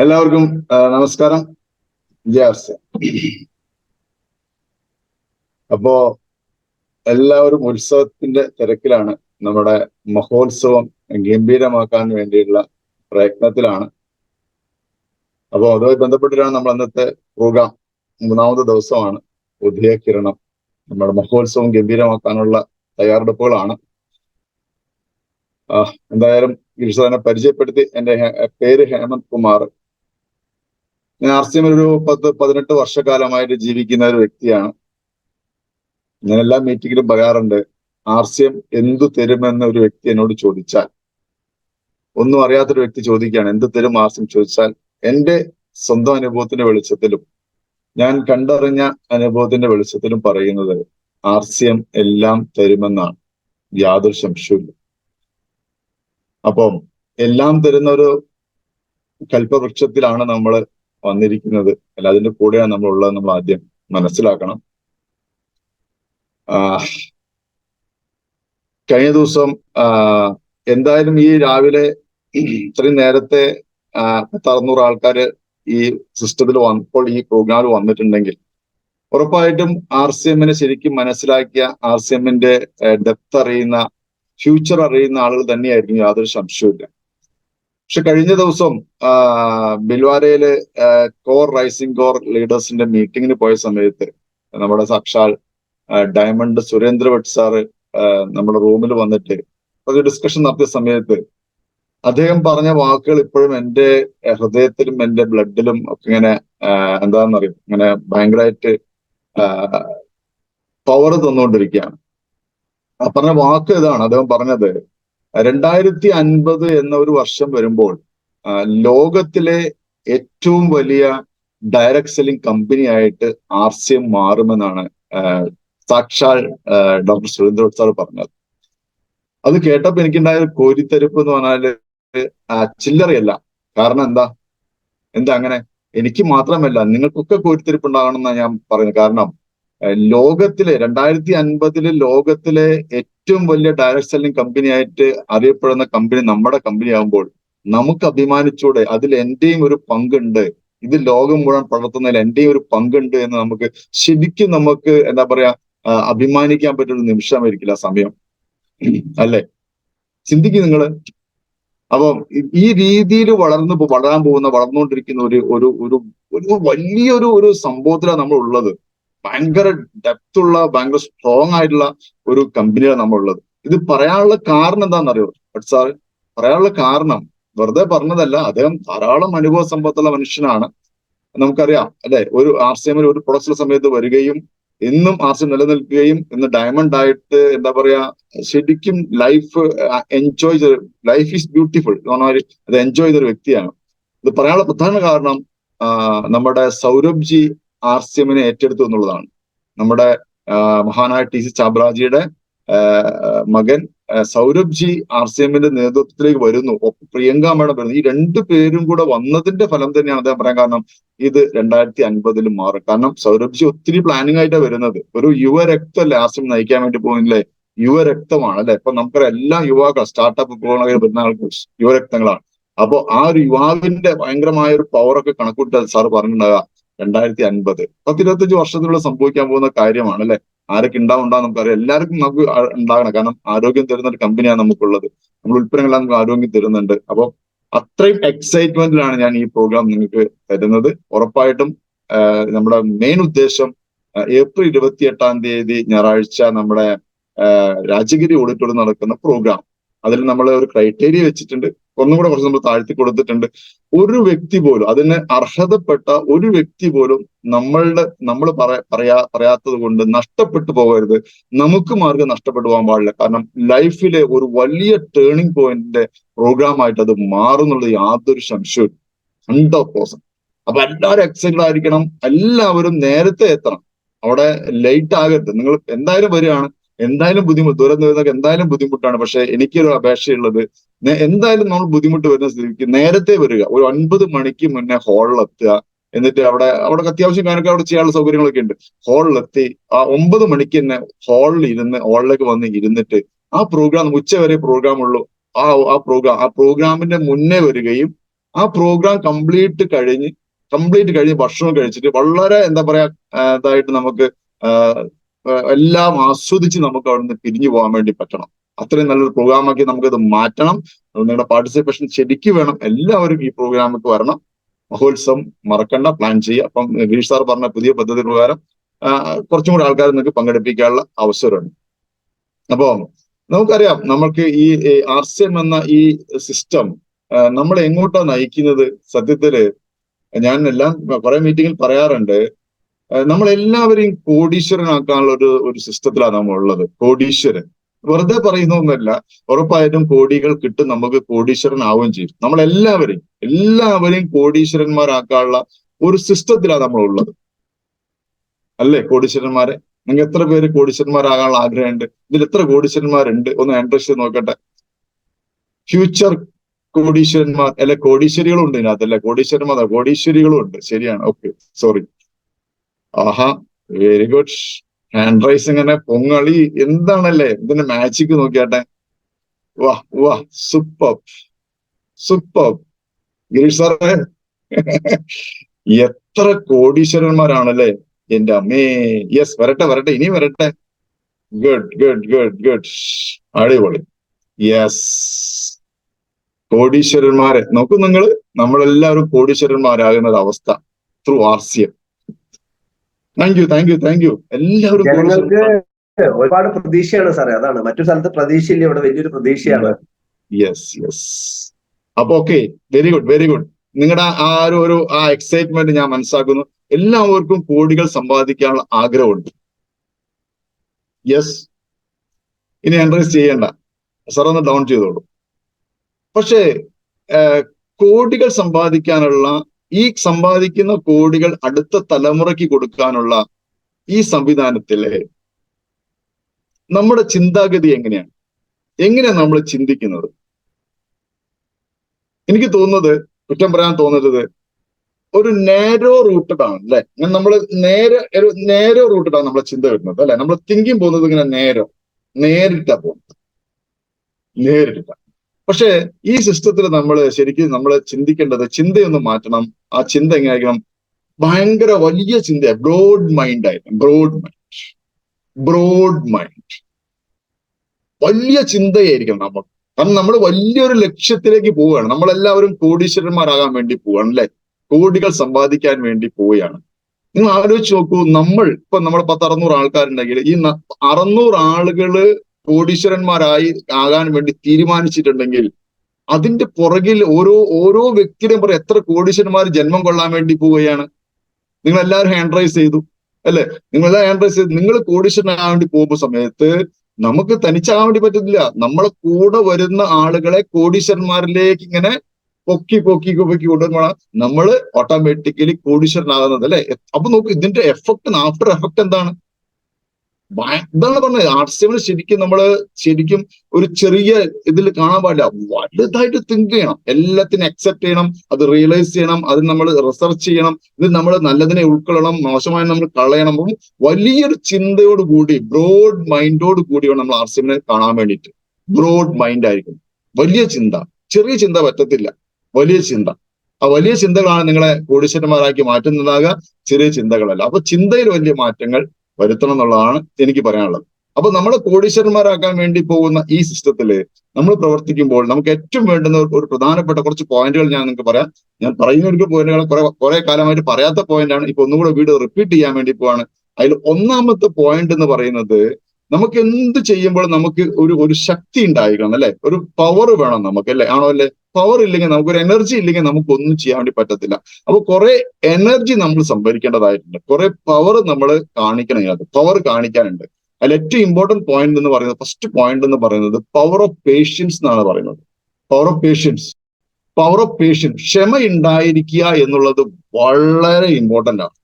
എല്ലാവർക്കും നമസ്കാരം. ജയാസ്. അപ്പോ എല്ലാവരും ഉത്സവത്തിന്റെ തിരക്കിലാണ്. നമ്മുടെ മഹോത്സവം ഗംഭീരമാക്കാൻ വേണ്ടിയുള്ള പ്രയത്നത്തിലാണ്. അപ്പോൾ അതുമായി ബന്ധപ്പെട്ടിട്ടാണ് നമ്മൾ അന്നത്തെ പ്രോഗ്രാം. 3ാമത്തെ ദിവസമാണ് ഉദയകിരണം. നമ്മുടെ മഹോത്സവം ഗംഭീരമാക്കാനുള്ള തയ്യാറെടുപ്പുകളാണ്. എന്തായാലും ഈശ്വരനെ പരിചയപ്പെടുത്തി. എൻ്റെ പേര് ഹേമന്ത് കുമാർ. ഞാൻ ആർസിഎമ്മിൽ ഒരു 10-18 വർഷക്കാലമായിട്ട് ജീവിക്കുന്ന ഒരു വ്യക്തിയാണ്. ഞാൻ എല്ലാ മീറ്റിങ്ങിലും പറയാറുണ്ട്, ആർസിഎം എന്തു തരുമെന്ന് ഒരു വ്യക്തി എന്നോട് ചോദിച്ചാൽ, ഒന്നും അറിയാത്തൊരു വ്യക്തി ചോദിക്കുകയാണ് എന്ത് തരും ആർസിഎം ചോദിച്ചാൽ, എൻ്റെ സ്വന്തം അനുഭവത്തിന്റെ വെളിച്ചത്തിലും ഞാൻ കണ്ടറിഞ്ഞ അനുഭവത്തിന്റെ വെളിച്ചത്തിലും പറയുന്നത് ആർസിഎം എല്ലാം തരുമെന്നാണ്. യാതൊരു സംശയവും. അപ്പം എല്ലാം തരുന്ന ഒരു കൽപ്പവൃക്ഷത്തിലാണ് നമ്മൾ വന്നിരിക്കുന്നത്. അല്ല, അതിന്റെ കൂടെയാണ് നമ്മൾ ഉള്ളത്. നമ്മൾ ആദ്യം മനസ്സിലാക്കണം. കഴിഞ്ഞ ദിവസം എന്തായാലും ഈ രാവിലെ ഇത്രയും നേരത്തെ 600 ആൾക്കാര് ഈ സിസ്റ്റത്തിൽ വന്നപ്പോൾ, ഈ പ്രോഗ്രാമിൽ വന്നിട്ടുണ്ടെങ്കിൽ ഉറപ്പായിട്ടും ആർസിഎമ്മിനെ ശരിക്കും മനസ്സിലാക്കിയ, ആർസിഎമ്മിന്റെ ഡെപ്ത് അറിയുന്ന, ഫ്യൂച്ചർ അറിയുന്ന ആളുകൾ തന്നെയായിരിക്കും, യാതൊരു സംശയവുമില്ല. പക്ഷെ കഴിഞ്ഞ ദിവസം ബിൽവാരയില് കോർ റൈസിംഗ് കോർ ലീഡേഴ്സിന്റെ മീറ്റിങ്ങിന് പോയ സമയത്ത് നമ്മുടെ സാക്ഷാൽ ഡയമണ്ട് സുരേന്ദ്ര ഭട്ട് സാറ് നമ്മുടെ റൂമിൽ വന്നിട്ട് ഒരു ഡിസ്കഷൻ നടത്തിയ സമയത്ത് അദ്ദേഹം പറഞ്ഞ വാക്കുകൾ ഇപ്പോഴും എൻ്റെ ഹൃദയത്തിലും എൻ്റെ ബ്ലഡിലും ഒക്കെ ഇങ്ങനെ എന്താണെന്നറിയും, ഇങ്ങനെ ഭയങ്കരമായിട്ട് പവർ തന്നുകൊണ്ടിരിക്കുകയാണ്. പറഞ്ഞ വാക്ക് ഇതാണ്. അദ്ദേഹം പറഞ്ഞത്, 2050 എന്ന ഒരു വർഷം വരുമ്പോൾ ലോകത്തിലെ ഏറ്റവും വലിയ ഡയറക്ട് സെല്ലിംഗ് കമ്പനി ആയിട്ട് ആർസിഎം മാറുമെന്നാണ് സാക്ഷാൽ ഡോക്ടർ സുരേന്ദ്ര ഭട്ട് സാർ പറഞ്ഞത്. അത് കേട്ടപ്പോ എനിക്കുണ്ടായ ഒരു കോരിത്തരിപ്പ് എന്ന് പറഞ്ഞാല് ചില്ലറയല്ല. കാരണം എന്താ അങ്ങനെ? എനിക്ക് മാത്രമല്ല, നിങ്ങൾക്കൊക്കെ കോരിത്തരിപ്പ് ഉണ്ടാകണമെന്നാണ് ഞാൻ പറയുന്നത്. കാരണം ലോകത്തിലെ 2050 ലോകത്തിലെ ഏറ്റവും വലിയ ഡയറക്ട് സെല്ലിംഗ് കമ്പനി ആയിട്ട് അറിയപ്പെടുന്ന കമ്പനി നമ്മുടെ കമ്പനി ആകുമ്പോൾ നമുക്ക് അഭിമാനിച്ചൂടെ? അതിൽ എന്റെയും ഒരു പങ്കുണ്ട്, ഇത് ലോകം മുഴുവൻ പടർത്തുന്നതിൽ എന്റെയും ഒരു പങ്കുണ്ട് എന്ന് നമുക്ക് ശരിക്കും നമുക്ക് എന്താ പറയാ അഭിമാനിക്കാൻ പറ്റുന്ന നിമിഷമായിരിക്കില്ല സമയം, അല്ലെ? ചിന്തിക്കും നിങ്ങള്. അപ്പം ഈ രീതിയിൽ വളർന്നുകൊണ്ടിരിക്കുന്ന ഒരു വലിയൊരു സംഭവത്തിലാണ് നമ്മൾ ഉള്ളത്. ഭയങ്കര ഡെപ്തുള്ള, ഭയങ്കര സ്ട്രോങ് ആയിട്ടുള്ള ഒരു കമ്പനിയാണ് നമ്മളുള്ളത്. ഇത് പറയാനുള്ള കാരണം എന്താണെന്നറിയോ ഭട്ട് സാറ്? പറയാനുള്ള കാരണം വെറുതെ പറഞ്ഞതല്ല. അദ്ദേഹം ധാരാളം അനുഭവ സമ്പത്തുള്ള മനുഷ്യനാണ്. നമുക്കറിയാം അല്ലെ, ഒരു ആർസിഎമ്മിൽ ഒരു പ്രൊഡക്ഷൻ സമയത്ത് വരികയും എന്നും ആർസിഎം നിലനിൽക്കുകയും ഇന്ന് ഡയമണ്ട് ആയിട്ട് എന്താ പറയാ ശരിക്കും ലൈഫ് എൻജോയ് ചെയ്ത, ലൈഫ് ഈസ് ബ്യൂട്ടിഫുൾ എന്ന് പറഞ്ഞാൽ അത് എൻജോയ് ചെയ്തൊരു വ്യക്തിയാണ്. ഇത് പറയാനുള്ള പ്രധാന കാരണം നമ്മുടെ സൗരഭ് ജി ആർസിഎമ്മിനെ ഏറ്റെടുത്തു എന്നുള്ളതാണ്. നമ്മുടെ മഹാനായ ടി സി ചാബ്രാജിയുടെ മകൻ സൗരഭ് ജി ആർസിഎമ്മിന്റെ നേതൃത്വത്തിലേക്ക് വരുന്നു. പ്രിയങ്ക മേഡം വരുന്നു. ഈ 2 പേരും കൂടെ വന്നതിന്റെ ഫലം തന്നെയാണ് അദ്ദേഹം പറയാൻ കാരണം. ഇത് 2050 മാറും. കാരണം സൗരഭ് ജി ഒത്തിരി പ്ലാനിങ് ആയിട്ടാണ് വരുന്നത്. ഒരു യുവരക്തമല്ലേ ആർസിഎം നയിക്കാൻ വേണ്ടി പോകുന്നില്ലേ? യുവരക്തമാണ് അല്ലെ? ഇപ്പൊ നമുക്കറിയാം, എല്ലാ യുവാക്കൾ സ്റ്റാർട്ടപ്പ് വരുന്ന ആൾക്ക് യുവരക്തങ്ങളാണ്. അപ്പൊ ആ ഒരു യുവാവിന്റെ ഭയങ്കരമായ ഒരു പവറൊക്കെ കണക്കൂട്ടി സാറ് പറഞ്ഞിട്ടുണ്ടാകാം. 2050 10-25 വർഷത്തിലുള്ള സംഭവിക്കാൻ പോകുന്ന കാര്യമാണ് അല്ലെ? ആരൊക്കെ ഉണ്ടാവുണ്ടാകും നമുക്കറിയാം. എല്ലാവർക്കും നമുക്ക് ഉണ്ടാകണം. കാരണം ആരോഗ്യം തരുന്ന ഒരു കമ്പനിയാണ് നമുക്കുള്ളത്. നമ്മൾ ഉൽപ്പന്നങ്ങളെല്ലാം നമുക്ക് ആരോഗ്യം തരുന്നുണ്ട്. അപ്പോൾ അത്രയും എക്സൈറ്റ്മെന്റിലാണ് ഞാൻ ഈ പ്രോഗ്രാം നിങ്ങൾക്ക് തരുന്നത്. ഉറപ്പായിട്ടും നമ്മുടെ മെയിൻ ഉദ്ദേശം ഏപ്രിൽ 28-ാം തീയതി ഞായറാഴ്ച നമ്മുടെ രാജഗിരി ഓഡിറ്റോറിയം നടക്കുന്ന പ്രോഗ്രാം. അതിൽ നമ്മൾ ഒരു ക്രൈറ്റീരിയ വെച്ചിട്ടുണ്ട്. ഒന്നുകൂടെ കുറച്ച് നമ്മൾ താഴ്ത്തി കൊടുത്തിട്ടുണ്ട്. ഒരു വ്യക്തി പോലും, അതിന് അർഹതപ്പെട്ട ഒരു വ്യക്തി പോലും നമ്മൾ പറയാത്തത് കൊണ്ട് നഷ്ടപ്പെട്ടു പോകരുത്. നമുക്ക് മാർഗം നഷ്ടപ്പെട്ടു പോകാൻ പാടില്ല. കാരണം ലൈഫിലെ ഒരു വലിയ ടേണിംഗ് പോയിന്റിന്റെ പ്രോഗ്രാം ആയിട്ട് അത് മാറുന്നുള്ളത് യാതൊരു സംശയവും 100%. അപ്പൊ എല്ലാവരും എക്സൈറ്റഡ് ആയിരിക്കണം. എല്ലാവരും നേരത്തെ എത്തണം. അവിടെ ലേറ്റ് ആകരുത്. നിങ്ങൾ എന്തായാലും വരികയാണ്, എന്തായാലും ബുദ്ധിമുട്ട്, ദൂരം വരുന്നതൊക്കെ എന്തായാലും ബുദ്ധിമുട്ടാണ്. പക്ഷെ എനിക്കൊരു അപേക്ഷയുള്ളത്, എന്തായാലും നമ്മൾ ബുദ്ധിമുട്ട് വരുന്ന സ്ഥിതിക്ക് നേരത്തെ വരിക. ഒരു 9 മണിക്ക് മുന്നേ ഹാളിലെത്തുക. എന്നിട്ട് അവിടെ അത്യാവശ്യം കാര്യമൊക്കെ അവിടെ ചെയ്യാനുള്ള സൗകര്യങ്ങളൊക്കെ ഉണ്ട്. ഹാളിലെത്തി 9 മണിക്ക് തന്നെ ഹാളിലേക്ക് വന്ന് ഇരുന്നിട്ട് ആ പ്രോഗ്രാം, ഉച്ച വരെ പ്രോഗ്രാം ഉള്ളൂ. ആ പ്രോഗ്രാമിന്റെ മുന്നേ വരികയും ആ പ്രോഗ്രാം കംപ്ലീറ്റ് കഴിഞ്ഞ് ഭക്ഷണം കഴിച്ചിട്ട് വളരെ എന്താ പറയാ ഇതായിട്ട് നമുക്ക് എല്ലാം ആസ്വദിച്ച് നമുക്ക് അവിടെ നിന്ന് പിരിഞ്ഞു പോകാൻ വേണ്ടി പറ്റണം. അത്രയും നല്ലൊരു പ്രോഗ്രാമാക്കി നമുക്കത് മാറ്റണം. നിങ്ങളുടെ പാർട്ടിസിപ്പേഷൻ ശരിക്കും വേണം. എല്ലാവരും ഈ പ്രോഗ്രാമിലേക്ക് വരണം. മഹോത്സവം മറക്കണ്ട, പ്ലാൻ ചെയ്യുക. അപ്പം ഗിരീഷ് സാർ പറഞ്ഞ പുതിയ പദ്ധതി പ്രകാരം കുറച്ചും കൂടി ആൾക്കാർ നിങ്ങൾക്ക് പങ്കെടുപ്പിക്കാനുള്ള അവസരമുണ്ട്. അപ്പോ നമുക്കറിയാം, നമ്മൾക്ക് ഈ RCM എന്ന ഈ സിസ്റ്റം നമ്മളെ എങ്ങോട്ടാണ് നയിക്കുന്നത്. സത്യത്തില് ഞാൻ എല്ലാം കുറെ മീറ്റിങ്ങിൽ പറയാറുണ്ട്, നമ്മളെല്ലാവരെയും കോടീശ്വരനാക്കാനുള്ള ഒരു സിസ്റ്റത്തിലാണ് നമ്മൾ ഉള്ളത്. കോടീശ്വരൻ വെറുതെ പറയുന്നൊന്നല്ല, ഉറപ്പായിട്ടും കോടികൾ കിട്ടും, നമുക്ക് കോടീശ്വരനാവുകയും ചെയ്യും. എല്ലാവരെയും കോടീശ്വരന്മാരാക്കാനുള്ള ഒരു സിസ്റ്റത്തിലാണ് നമ്മൾ ഉള്ളത്, അല്ലേ കോടീശ്വരന്മാരെ? നിങ്ങൾക്ക് എത്ര പേര് കോടീശ്വരന്മാരാകാനുള്ള ആഗ്രഹമുണ്ട്? ഇതിൽ എത്ര കോടീശ്വരന്മാരുണ്ട്? ഒന്ന് ഇൻട്രസ്റ്റ് നോക്കട്ടെ. ഫ്യൂച്ചർ കോടീശ്വരന്മാർ അല്ലെ, കോടീശ്വരികളും ഉണ്ട് ഇതിനകത്ത് അല്ലെ? കോടീശ്വരികളും ഉണ്ട്, ശരിയാണ്. Okay, sorry. ആഹാ, വെരി ഗുഡ്. ഹാൻഡ് റൈസ് ഇങ്ങനെ പൊങ്ങളി എന്താണല്ലേ, ഇതിന്റെ മാജിക് നോക്കിയാട്ടെ. വാ വാ, സൂപ്പർ സൂപ്പർ. ഗിരീഷ് സാറേ എത്ര കോടീശ്വരന്മാരാണല്ലേ എന്റെ അമ്മേ. യെസ്, വരട്ടെ, ഇനി വരട്ടെ. ഗുഡ്. അടിപൊളി. യെസ്, കോടീശ്വരന്മാരെ നോക്കൂ നിങ്ങൾ. നമ്മളെല്ലാവരും കോടീശ്വരന്മാരാകുന്ന ഒരു അവസ്ഥ ത്രൂ RCM. Thank you. എല്ലാവരും ഒരുപാട് പ്രതീക്ഷയാണ് സാറേ. അതാണ്, മറ്റൊരു സ്ഥലത്ത് പ്രതീക്ഷയില്ല, ഇവിടെ വലിയൊരു പ്രതീക്ഷയാണ്. യെസ്. അപ്പൊ ഓക്കെ, വെരി ഗുഡ്. നിങ്ങളുടെ ആ എക്സൈറ്റ്മെന്റ് ഞാൻ മനസ്സിലാക്കുന്നു. എല്ലാവർക്കും കോടികൾ സമ്പാദിക്കാനുള്ള ആഗ്രഹമുണ്ട്. യെസ്, ഇനി എൻട്രൻസ് ചെയ്യണ്ട, സാർ ഒന്ന് ഡൗൺ ചെയ്തോളൂ. പക്ഷേ കോടികൾ സമ്പാദിക്കാനുള്ള, ഈ സമ്പാദിക്കുന്ന കോടികൾ അടുത്ത തലമുറയ്ക്ക് കൊടുക്കാനുള്ള ഈ സംവിധാനത്തിലെ നമ്മുടെ ചിന്താഗതി എങ്ങനെയാണ് നമ്മൾ ചിന്തിക്കുന്നത്? എനിക്ക് തോന്നുന്നത്, കുറ്റം പറയാൻ തോന്നുന്നത്, ഒരു നേരോ റൂട്ടഡ് ആണ് അല്ലെ? നമ്മൾ നേരോ റൂട്ടഡ് ആണ് നമ്മളെ ചിന്ത വരുന്നത് അല്ലെ? നമ്മൾ തിങ്കിങ് പോകുന്നത് ഇങ്ങനെ നേരിട്ടാ പോകുന്നത്. പക്ഷെ ഈ സിസ്റ്റത്തിൽ നമ്മൾ ചിന്തിക്കേണ്ടത്, ചിന്തയൊന്ന് മാറ്റണം. ആ ചിന്ത എങ്ങനെയായിരിക്കണം? ഭയങ്കര വലിയ ചിന്ത, ബ്രോഡ് മൈൻഡ് ആയിരിക്കും. ബ്രോഡ് മൈൻഡ്, വലിയ ചിന്തയായിരിക്കണം നമുക്ക്. കാരണം നമ്മൾ വലിയൊരു ലക്ഷ്യത്തിലേക്ക് പോവുകയാണ്. നമ്മളെല്ലാവരും കോടീശ്വരന്മാരാകാൻ വേണ്ടി പോവുകയാണ് അല്ലെ? കോടികൾ സമ്പാദിക്കാൻ വേണ്ടി പോവുകയാണ്. നിങ്ങൾ ആലോചിച്ച് നോക്കൂ, ഇപ്പൊ നമ്മൾ 10-600 ആൾക്കാരുണ്ടെങ്കിൽ ഈ 600 ആളുകള് കോടീശ്വരന്മാരായി ആകാൻ വേണ്ടി തീരുമാനിച്ചിട്ടുണ്ടെങ്കിൽ അതിന്റെ പുറകിൽ ഓരോ വ്യക്തിയുടെയും പുറകെ എത്ര കോടീശ്വരന്മാർ ജന്മം കൊള്ളാൻ വേണ്ടി പോവുകയാണ്. നിങ്ങൾ എല്ലാവരും ഹാൻഡ് റൈസ് ചെയ്തു അല്ലെ? നിങ്ങൾ കോടീശ്വരനാകാൻ വേണ്ടി പോകുന്ന സമയത്ത് നമുക്ക് തനിച്ചാകാൻ വേണ്ടി പറ്റത്തില്ല. നമ്മളെ കൂടെ വരുന്ന ആളുകളെ കോടീശ്വരന്മാരിലേക്ക് ഇങ്ങനെ പൊക്കി കൊണ്ടുവരുമ്പോഴാണ് നമ്മൾ ഓട്ടോമാറ്റിക്കലി കോടീശ്വരനാകുന്നത് അല്ലെ? അപ്പൊ നോക്കൂ, ഇതിന്റെ ആഫ്റ്റർ എഫക്ട് എന്താണ്? ഇതാണ് പറഞ്ഞത്. RCM ശരിക്കും ഒരു ചെറിയ ഇതിൽ കാണാൻ പാടില്ല, വലുതായിട്ട് തിങ്ക് ചെയ്യണം. എല്ലാത്തിനും അക്സെപ്റ്റ് ചെയ്യണം, അത് റിയലൈസ് ചെയ്യണം, അത് നമ്മൾ റിസർച്ച് ചെയ്യണം, ഇത് നമ്മൾ നല്ലതിനെ ഉൾക്കൊള്ളണം, മോശമായി നമ്മൾ കളയണം. അപ്പം വലിയൊരു ചിന്തയോട് കൂടി, ബ്രോഡ് മൈൻഡോട് കൂടിയാണ് നമ്മൾ RCM കാണാൻ വേണ്ടിയിട്ട്. ബ്രോഡ് മൈൻഡ് ആയിരിക്കും, വലിയ ചിന്ത. ചെറിയ ചിന്ത പറ്റത്തില്ല, വലിയ ചിന്ത. ആ വലിയ ചിന്തകളാണ് നിങ്ങളെ കോടീശ്വരന്മാരാക്കി മാറ്റുന്നതാകുക, ചെറിയ ചിന്തകളല്ല. അപ്പൊ ചിന്തയിൽ വലിയ മാറ്റങ്ങൾ വരുത്തണം എന്നുള്ളതാണ് എനിക്ക് പറയാനുള്ളത്. അപ്പൊ നമ്മളെ കോടീശ്വരന്മാരാക്കാൻ വേണ്ടി പോകുന്ന ഈ സിസ്റ്റത്തില് നമ്മൾ പ്രവർത്തിക്കുമ്പോൾ നമുക്ക് ഏറ്റവും വേണ്ടുന്ന ഒരു പ്രധാനപ്പെട്ട കുറച്ച് പോയിന്റുകൾ ഞാൻ നിങ്ങൾക്ക് പറയാം. ഞാൻ പറയുന്ന പോയിന്റുകൾ കുറെ കാലമായിട്ട് പറയാത്ത പോയിന്റാണ്. ഇപ്പൊ ഒന്നുകൂടെ വീഡിയോ റിപ്പീറ്റ് ചെയ്യാൻ വേണ്ടി പോവാണ്. അതിൽ ഒന്നാമത്തെ പോയിന്റ് എന്ന് പറയുന്നത്, നമുക്ക് എന്ത് ചെയ്യുമ്പോൾ നമുക്ക് ഒരു ശക്തി ഉണ്ടായിരിക്കണം അല്ലെ? ഒരു പവർ വേണം നമുക്ക് അല്ലെ? ആണോ അല്ലെ? പവർ ഇല്ലെങ്കിൽ, നമുക്കൊരു എനർജി ഇല്ലെങ്കിൽ നമുക്കൊന്നും ചെയ്യാൻ വേണ്ടി പറ്റത്തില്ല. അപ്പൊ കുറെ എനർജി നമ്മൾ സംഭരിക്കേണ്ടതായിട്ടുണ്ട്, കുറെ പവർ നമ്മൾ കാണിക്കണം. ഇതിനകത്ത് പവർ കാണിക്കാനുണ്ട്. അതിൽ ഏറ്റവും ഇമ്പോർട്ടന്റ് പോയിന്റ് എന്ന് പറയുന്നത്, ഫസ്റ്റ് പോയിന്റ് എന്ന് പറയുന്നത് പവർ ഓഫ് പേഷ്യൻസ് എന്നാണ് പറയുന്നത്. പവർ ഓഫ് പേഷ്യൻസ്, ക്ഷമ ഉണ്ടായിരിക്കുക എന്നുള്ളത് വളരെ ഇമ്പോർട്ടന്റ് ആണ്.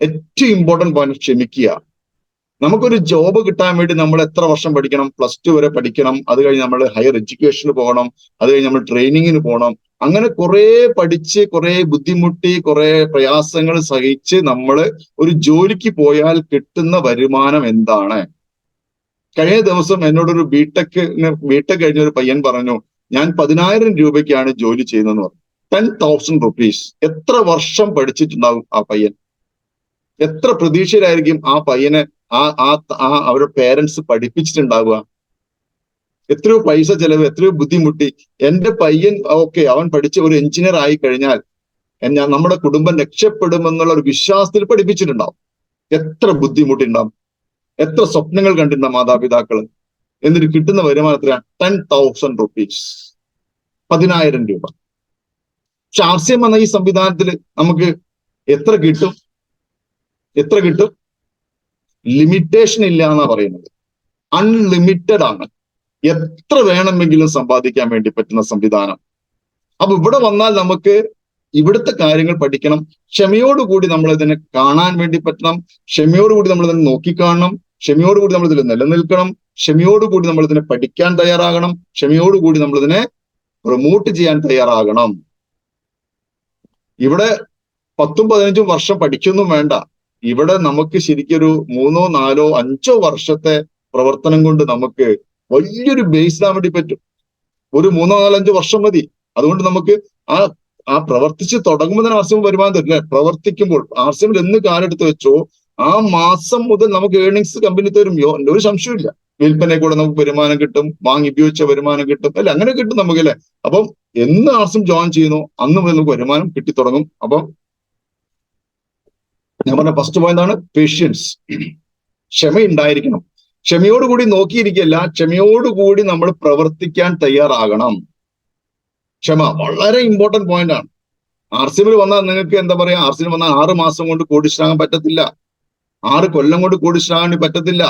ഏറ്റവും ഇമ്പോർട്ടന്റ് പോയിന്റ് ക്ഷമിക്കുക. നമുക്കൊരു ജോബ് കിട്ടാൻ വേണ്ടി നമ്മൾ എത്ര വർഷം പഠിക്കണം? +2 വരെ പഠിക്കണം. അത് കഴിഞ്ഞ് നമ്മൾ ഹയർ എഡ്യൂക്കേഷന് പോകണം. അത് കഴിഞ്ഞ് നമ്മൾ ട്രെയിനിങ്ങിന് പോകണം. അങ്ങനെ കുറെ പഠിച്ച്, കുറെ ബുദ്ധിമുട്ടി, കുറെ പ്രയാസങ്ങൾ സഹിച്ച് നമ്മൾ ഒരു ജോലിക്ക് പോയാൽ കിട്ടുന്ന വരുമാനം എന്താണ്? കഴിഞ്ഞ ദിവസം എന്നോടൊരു ബിടെക് കഴിഞ്ഞ ഒരു പയ്യൻ പറഞ്ഞു, ഞാൻ 10,000 രൂപയ്ക്കാണ് ജോലി ചെയ്യുന്നതെന്ന് പറഞ്ഞു. 10,000 rupees. എത്ര വർഷം പഠിച്ചിട്ടുണ്ടാവും ആ പയ്യൻ? എത്ര പ്രതീക്ഷയിലായിരിക്കും ആ പയ്യനെ അവരുടെ പേരൻസ് പഠിപ്പിച്ചിട്ടുണ്ടാവുക? എത്രയോ പൈസ ചെലവ്, എത്രയോ ബുദ്ധിമുട്ടി. എന്റെ പയ്യൻ ഓക്കെ, അവൻ പഠിച്ച ഒരു എഞ്ചിനീയർ ആയി കഴിഞ്ഞാൽ നമ്മുടെ കുടുംബം രക്ഷപ്പെടുമെന്നുള്ള ഒരു വിശ്വാസത്തിൽ പഠിപ്പിച്ചിട്ടുണ്ടാവും. എത്ര ബുദ്ധിമുട്ടുണ്ടാവും, എത്ര സ്വപ്നങ്ങൾ കണ്ടിട്ടുണ്ടാവും മാതാപിതാക്കൾ. എന്നിട്ട് കിട്ടുന്ന വരുമാനം എത്രയാണ്? 10,000 rupees, 10,000 രൂപ. പക്ഷെ ആർസിഎം എന്ന ഈ സംവിധാനത്തിൽ നമുക്ക് എത്ര കിട്ടും? എത്ര കിട്ടും? ലിമിറ്റേഷൻ ഇല്ല എന്നാ പറയുന്നത്. അൺലിമിറ്റഡ് ആണ്. എത്ര വേണമെങ്കിലും സമ്പാദിക്കാൻ വേണ്ടി പറ്റുന്ന സംവിധാനം. അപ്പൊ ഇവിടെ വന്നാൽ നമുക്ക് ഇവിടുത്തെ കാര്യങ്ങൾ പഠിക്കണം. ക്ഷമയോടുകൂടി നമ്മൾ ഇതിനെ കാണാൻ വേണ്ടി പറ്റണം. ക്ഷമയോടുകൂടി നമ്മൾ ഇതിനെ നോക്കിക്കാണണം. ക്ഷമയോടുകൂടി നമ്മൾ ഇതിൽ നിലനിൽക്കണം. ക്ഷമയോടുകൂടി നമ്മൾ ഇതിനെ പഠിക്കാൻ തയ്യാറാകണം. ക്ഷമയോടുകൂടി നമ്മൾ ഇതിനെ പ്രൊമോട്ട് ചെയ്യാൻ തയ്യാറാകണം. ഇവിടെ 10ഉം 15ഉം വർഷം പഠിക്കൊന്നും വേണ്ട. ഇവിടെ നമുക്ക് ശരിക്കൊരു 3ഓ 4ഓ 5ഓ വർഷത്തെ പ്രവർത്തനം കൊണ്ട് നമുക്ക് വലിയൊരു ബേസ് ഇടാൻ വേണ്ടി പറ്റും. ഒരു 3, 4, 5 വർഷം മതി. അതുകൊണ്ട് നമുക്ക് ആ പ്രവർത്തിച്ച് തുടങ്ങുമ്പോൾ തന്നെ ആർസിഎം വരുമാനം തരില്ല. പ്രവർത്തിക്കുമ്പോൾ ആർസിഎമ്മിൽ എന്ന് കാലെടുത്ത് വെച്ചോ ആ മാസം മുതൽ നമുക്ക് ഏർണിങ്സ് കമ്പനി തരും. ഒരു സംശയമില്ല. വിൽപ്പനയെ കൂടെ നമുക്ക് വരുമാനം കിട്ടും, വാങ്ങി ഉപയോഗിച്ച വരുമാനം കിട്ടും, അല്ലെ? അങ്ങനെ കിട്ടും നമുക്ക്, അല്ലെ? അപ്പം എന്ന് ആർസിഎം ജോയിൻ ചെയ്യുന്നു അന്ന് മുതൽ നമുക്ക് വരുമാനം കിട്ടിത്തുടങ്ങും. അപ്പം ഞാൻ പറഞ്ഞ ഫസ്റ്റ് പോയിന്റ് ആണ് പേഷ്യൻസ്. ക്ഷമയുണ്ടായിരിക്കണം. ക്ഷമയോടുകൂടി നോക്കിയിരിക്കല്ല, ക്ഷമയോടുകൂടി നമ്മൾ പ്രവർത്തിക്കാൻ തയ്യാറാകണം. ക്ഷമ വളരെ ഇമ്പോർട്ടന്റ് പോയിന്റ് ആണ്. ആർസിഎമ്മിൽ വന്നാൽ നിങ്ങൾക്ക് എന്താ പറയാ, ആർസിഎമ്മിൽ വന്നാൽ 6 മാസം കൊണ്ട് കോടീശ്വരനാകാൻ പറ്റത്തില്ല, 6 കൊല്ലം കൊണ്ട് കോടീശ്വരനാകാൻ പറ്റത്തില്ല.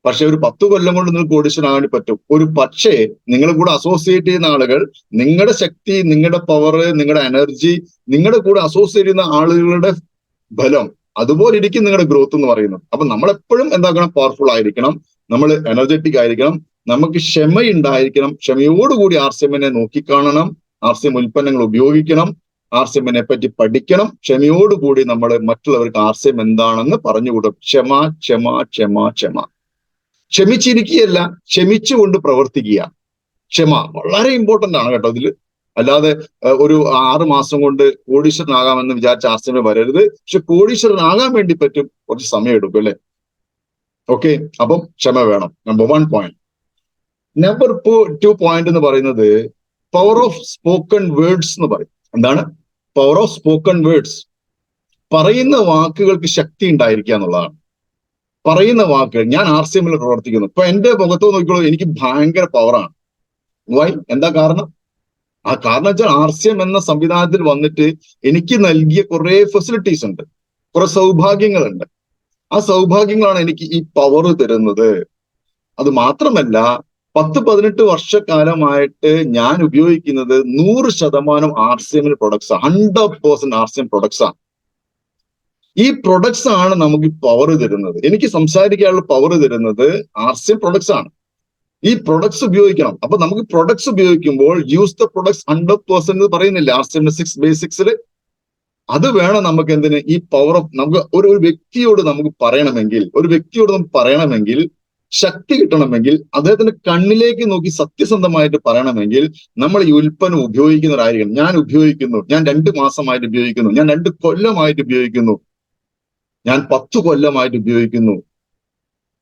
പക്ഷെ ഒരു 10 കൊല്ലം കൊണ്ട് നിങ്ങൾക്ക് കോടീശ്വരനാകാൻ പറ്റും. ഒരു പക്ഷേ നിങ്ങളുടെ കൂടെ അസോസിയേറ്റ് ചെയ്യുന്ന ആളുകൾ, നിങ്ങളുടെ ശക്തി, നിങ്ങളുടെ പവർ, നിങ്ങളുടെ എനർജി, നിങ്ങളുടെ കൂടെ അസോസിയേറ്റ് ചെയ്യുന്ന ആളുകളുടെ ബലം, അതുപോലെ ഇരിക്കും നിങ്ങളുടെ ഗ്രോത്ത് എന്ന് പറയുന്നത്. അപ്പൊ നമ്മളെപ്പോഴും എന്താക്കണം? പവർഫുൾ ആയിരിക്കണം, നമ്മൾ എനർജറ്റിക് ആയിരിക്കണം, നമുക്ക് ക്ഷമയുണ്ടായിരിക്കണം. ക്ഷമയോടുകൂടി ആർസിഎമ്മിനെ നോക്കിക്കാണണം, ആർസിഎം ഉൽപ്പന്നങ്ങൾ ഉപയോഗിക്കണം, ആർസിഎമ്മിനെ പറ്റി പഠിക്കണം. ക്ഷമയോടുകൂടി നമ്മൾ മറ്റുള്ളവർക്ക് ആർസിഎം എന്താണെന്ന് പറഞ്ഞുകൊടുക്കും. ക്ഷമ ക്ഷമ ക്ഷമ ക്ഷമ. ക്ഷമിച്ചിരിക്കുകയല്ല, ക്ഷമിച്ചുകൊണ്ട് പ്രവർത്തിക്കുക. ക്ഷമ വളരെ ഇമ്പോർട്ടന്റ് ആണ് കേട്ടോ ഇതിൽ. അല്ലാതെ ഒരു 6 മാസം കൊണ്ട് കോടീശ്വരനാകാമെന്ന് വിചാരിച്ച ആർസിഎമ്മിൽ വരരുത്. പക്ഷെ കോടീശ്വരനാകാൻ വേണ്ടി പറ്റും, കുറച്ച് സമയം എടുക്കും, അല്ലെ? ഓക്കെ, അപ്പം ക്ഷമ വേണം. Number 1 point. നമ്പർ 2 പോയിന്റ് എന്ന് പറയുന്നത് പവർ ഓഫ് സ്പോക്കൺ വേർഡ്സ് എന്ന് പറയും. എന്താണ് പവർ ഓഫ് സ്പോക്കൺ വേർഡ്സ്? പറയുന്ന വാക്കുകൾക്ക് ശക്തി ഉണ്ടായിരിക്കുക എന്നുള്ളതാണ്. പറയുന്ന വാക്കുകൾ. ഞാൻ ആർസിഎമ്മിൽ പ്രവർത്തിക്കുന്നു. ഇപ്പൊ എന്റെ മുഖത്ത് നോക്കിക്കോളൂ, എനിക്ക് ഭയങ്കര പവറാണ്. വൈ? എന്താ കാരണം? ആ കാരണം വെച്ചാൽ ആർസിഎം എന്ന സംവിധാനത്തിൽ വന്നിട്ട് എനിക്ക് നൽകിയ കുറെ ഫെസിലിറ്റീസ് ഉണ്ട്, കുറെ സൗഭാഗ്യങ്ങളുണ്ട്. ആ സൗഭാഗ്യങ്ങളാണ് എനിക്ക് ഈ പവർ തരുന്നത്. അത് മാത്രമല്ല 10-18 വർഷക്കാലമായിട്ട് ഞാൻ ഉപയോഗിക്കുന്നത് 100% ആർസിഎമ്മിൽ പ്രൊഡക്ട്സ് ആണ്. 100% ആർസിഎം പ്രൊഡക്ട്സ് ആണ്. ഈ പ്രൊഡക്ട്സ് ആണ് നമുക്ക് പവർ തരുന്നത്. എനിക്ക് സംസാരിക്കാനുള്ള പവർ തരുന്നത് ആർസിഎം പ്രൊഡക്ട്സ് ആണ്. ഈ പ്രൊഡക്ട്സ് ഉപയോഗിക്കണം. അപ്പൊ നമുക്ക് പ്രൊഡക്ട്സ് ഉപയോഗിക്കുമ്പോൾ യൂസ് ദ പ്രൊഡക്ട്സ് 100% പറയുന്നില്ല ആർസിഎമ്മിന്റെ 6 ബേസിക്സിൽ. അത് വേണം നമുക്ക് എന്തിന്? ഈ പവർ ഓഫ് നമുക്ക് ഒരു വ്യക്തിയോട് നമുക്ക് പറയണമെങ്കിൽ, ശക്തി കിട്ടണമെങ്കിൽ, അദ്ദേഹത്തിന്റെ കണ്ണിലേക്ക് നോക്കി സത്യസന്ധമായിട്ട് പറയണമെങ്കിൽ നമ്മൾ ഈ ഉൽപ്പന്നം ഉപയോഗിക്കുന്നവരായിരിക്കണം. ഞാൻ ഉപയോഗിക്കുന്നു, ഞാൻ 2 മാസമായിട്ട് ഉപയോഗിക്കുന്നു, ഞാൻ 2 കൊല്ലമായിട്ട് ഉപയോഗിക്കുന്നു, ഞാൻ 10 കൊല്ലമായിട്ട് ഉപയോഗിക്കുന്നു.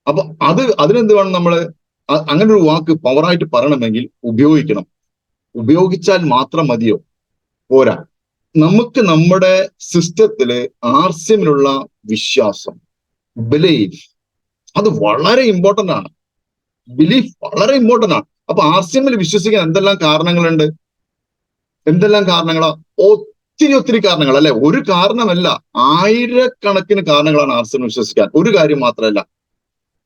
അപ്പൊ അതിനെന്ത് വേണം? നമ്മള് അങ്ങനെ ഒരു വാക്ക് പവറായിട്ട് പറയണമെങ്കിൽ ഉപയോഗിക്കണം. ഉപയോഗിച്ചാൽ മാത്രം മതിയോ? പോരാ. നമുക്ക് നമ്മുടെ സിസ്റ്റത്തില് ആർസിഎമ്മിലുള്ള വിശ്വാസം, ബിലീഫ്, അത് വളരെ ഇമ്പോർട്ടന്റ് ആണ്. ബിലീഫ് വളരെ ഇമ്പോർട്ടന്റ് ആണ്. അപ്പൊ ആർസിഎമ്മിൽ വിശ്വസിക്കാൻ എന്തെല്ലാം കാരണങ്ങളുണ്ട്? എന്തെല്ലാം കാരണങ്ങളാ? ഒത്തിരി കാരണങ്ങൾ, അല്ലെ? ഒരു കാരണമല്ല, ആയിരക്കണക്കിന് കാരണങ്ങളാണ് ആർസിഎമ്മിൽ വിശ്വസിക്കാൻ. ഒരു കാര്യം മാത്രമല്ല,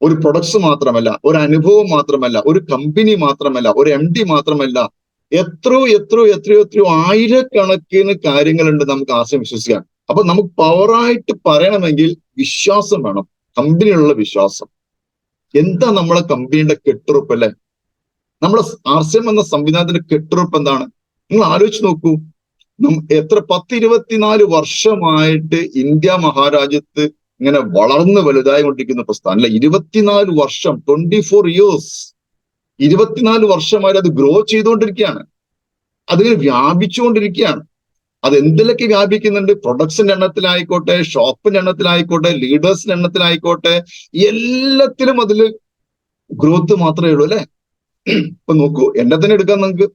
ഒരു പ്രൊഡക്ട്സ് മാത്രമല്ല, ഒരു അനുഭവം മാത്രമല്ല, ഒരു കമ്പനി മാത്രമല്ല, ഒരു MD മാത്രമല്ല, എത്രയോ ആയിരക്കണക്കിന് കാര്യങ്ങളുണ്ട് നമുക്ക് ആർസിഎം വിശ്വസിക്കാൻ. അപ്പൊ നമുക്ക് പവറായിട്ട് പറയണമെങ്കിൽ വിശ്വാസം വേണം, കമ്പനിയിലുള്ള വിശ്വാസം. എന്താ നമ്മളെ കമ്പനിയുടെ കെട്ടുറപ്പ്, അല്ലെ? നമ്മളെ ആർസിഎം എന്ന സംവിധാനത്തിന്റെ കെട്ടുറപ്പ് എന്താണ്? നിങ്ങൾ ആലോചിച്ച് നോക്കൂ. 10-24 വർഷമായിട്ട് ഇന്ത്യ മഹാരാജ്യത്ത് ഇങ്ങനെ വളർന്ന് വലുതായി കൊണ്ടിരിക്കുന്ന പ്രസ്ഥാനം, അല്ലെ? 24 വർഷം, 24 ഇയേഴ്സ്, 24 വർഷമായിട്ട് അത് ഗ്രോ ചെയ്തുകൊണ്ടിരിക്കുകയാണ്, അതിങ്ങനെ വ്യാപിച്ചുകൊണ്ടിരിക്കുകയാണ്. അത് എന്തിലൊക്കെ വ്യാപിക്കുന്നുണ്ട്? പ്രൊഡക്ട്സിന്റെ എണ്ണത്തിലായിക്കോട്ടെ, ഷോപ്പിന്റെ എണ്ണത്തിലായിക്കോട്ടെ, ലീഡേഴ്സിന്റെ എണ്ണത്തിലായിക്കോട്ടെ, എല്ലാത്തിലും അതിൽ ഗ്രോത്ത് മാത്രമേ ഉള്ളൂ അല്ലെ. ഇപ്പൊ നോക്കൂ, എന്നെ തന്നെ എടുക്കാൻ നിങ്ങൾക്ക്.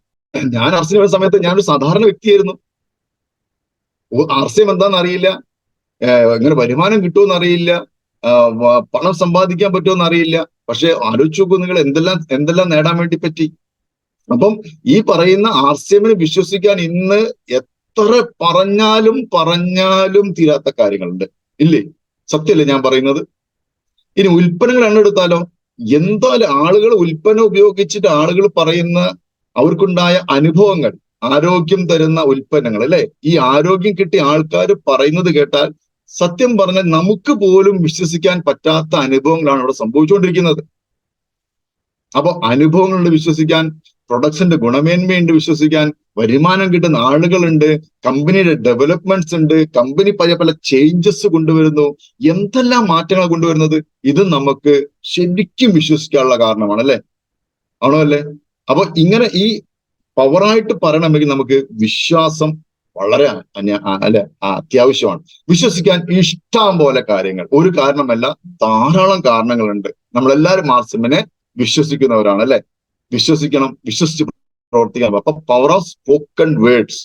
ഞാൻ ആർസിഎം വരുന്ന സമയത്ത് ഞാനൊരു സാധാരണ വ്യക്തിയായിരുന്നു. ആർസിഎം എന്താണെന്ന് അറിയില്ല, ഇങ്ങനെ വരുമാനം കിട്ടുമെന്ന് അറിയില്ല, പണം സമ്പാദിക്കാൻ പറ്റുമെന്ന് അറിയില്ല. പക്ഷെ ആലോചിച്ച് നോക്കൂ നിങ്ങൾ, എന്തെല്ലാം നേടാൻ വേണ്ടി പറ്റി. അപ്പം ഈ പറയുന്ന ആർസിഎമ്മിന് വിശ്വസിക്കാൻ ഇന്ന് എത്ര പറഞ്ഞാലും തീരാത്ത കാര്യങ്ങളുണ്ട്, ഇല്ലേ? സത്യമല്ലേ ഞാൻ പറയുന്നത്? ഇനി ഉൽപ്പന്നങ്ങൾ എണ്ണെടുത്താലോ, എന്തായാലും ആളുകൾ ഉൽപ്പന്നം ഉപയോഗിച്ചിട്ട് ആളുകൾ പറയുന്ന അവർക്കുണ്ടായ അനുഭവങ്ങൾ, ആരോഗ്യം തരുന്ന ഉൽപ്പന്നങ്ങൾ അല്ലെ, ഈ ആരോഗ്യം കിട്ടിയ ആൾക്കാർ പറയുന്നത് കേട്ടാൽ സത്യം പറഞ്ഞാൽ നമുക്ക് പോലും വിശ്വസിക്കാൻ പറ്റാത്ത അനുഭവങ്ങളാണ് ഇവിടെ സംഭവിച്ചുകൊണ്ടിരിക്കുന്നത്. അപ്പൊ അനുഭവങ്ങളുണ്ട് വിശ്വസിക്കാൻ, പ്രൊഡക്ട്സിന്റെ ഗുണമേന്മയുണ്ട് വിശ്വസിക്കാൻ, വരുമാനം കിട്ടുന്ന ആളുകളുണ്ട്, കമ്പനിയുടെ ഡെവലപ്മെന്റ്സ് ഉണ്ട്, കമ്പനി പല പല ചേഞ്ചസ് കൊണ്ടുവരുന്നു, എന്തെല്ലാം മാറ്റങ്ങൾ കൊണ്ടുവരുന്നത്. ഇത് നമുക്ക് ശരിക്കും വിശ്വസിക്കാനുള്ള കാരണമാണ് അല്ലെ, ആണോ അല്ലേ? അപ്പൊ ഇങ്ങനെ ഈ പവറായിട്ട് പറയണമെങ്കിൽ നമുക്ക് വിശ്വാസം വളരെ അല്ലെ അത്യാവശ്യമാണ്. വിശ്വസിക്കാൻ ഇഷ്ടം പോലെ കാര്യങ്ങൾ, ഒരു കാരണമല്ല ധാരാളം കാരണങ്ങളുണ്ട്. നമ്മളെല്ലാവരും ആർസിഎമ്മിനെ വിശ്വസിക്കുന്നവരാണ് അല്ലെ. വിശ്വസിക്കണം, വിശ്വസിച്ച് പ്രവർത്തിക്കണം. അപ്പൊ പവർ ഓഫ് സ്പോക്കൺ വേർഡ്സ്.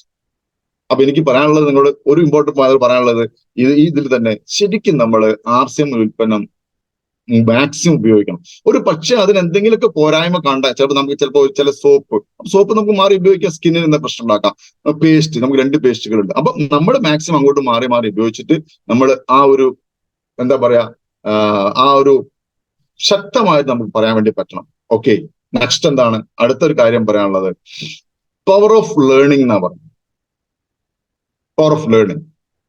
അപ്പൊ എനിക്ക് പറയാനുള്ളത്, നിങ്ങളോട് ഒരു ഇമ്പോർട്ടന്റ് പറയാനുള്ളത്, ഇതിൽ തന്നെ ശരിക്കും നമ്മൾ ആർസിഎം ഉൽപ്പന്നം മാക്സിമം ഉപയോഗിക്കണം. ഒരു പക്ഷെ അതിന് എന്തെങ്കിലുമൊക്കെ പോരായ്മ കണ്ടാൽ ചിലപ്പോൾ ചില സോപ്പ് നമുക്ക് മാറി ഉപയോഗിക്കാം, സ്കിന്നിന് എന്താ പ്രശ്നം ഉണ്ടാക്കാം. പേസ്റ്റ്, നമുക്ക് 2 പേസ്റ്റുകളുണ്ട്. അപ്പൊ നമ്മൾ മാക്സിമം അങ്ങോട്ട് മാറി ഉപയോഗിച്ചിട്ട് നമ്മൾ ആ ഒരു എന്താ പറയാ, ആ ഒരു ശക്തമായിട്ട് നമുക്ക് പറയാൻ വേണ്ടി പറ്റണം. ഓക്കെ, നെക്സ്റ്റ് എന്താണ് അടുത്തൊരു കാര്യം പറയാനുള്ളത്? പവർ ഓഫ് ലേണിംഗ് എന്നാ പറയുന്നത്. Power of learning.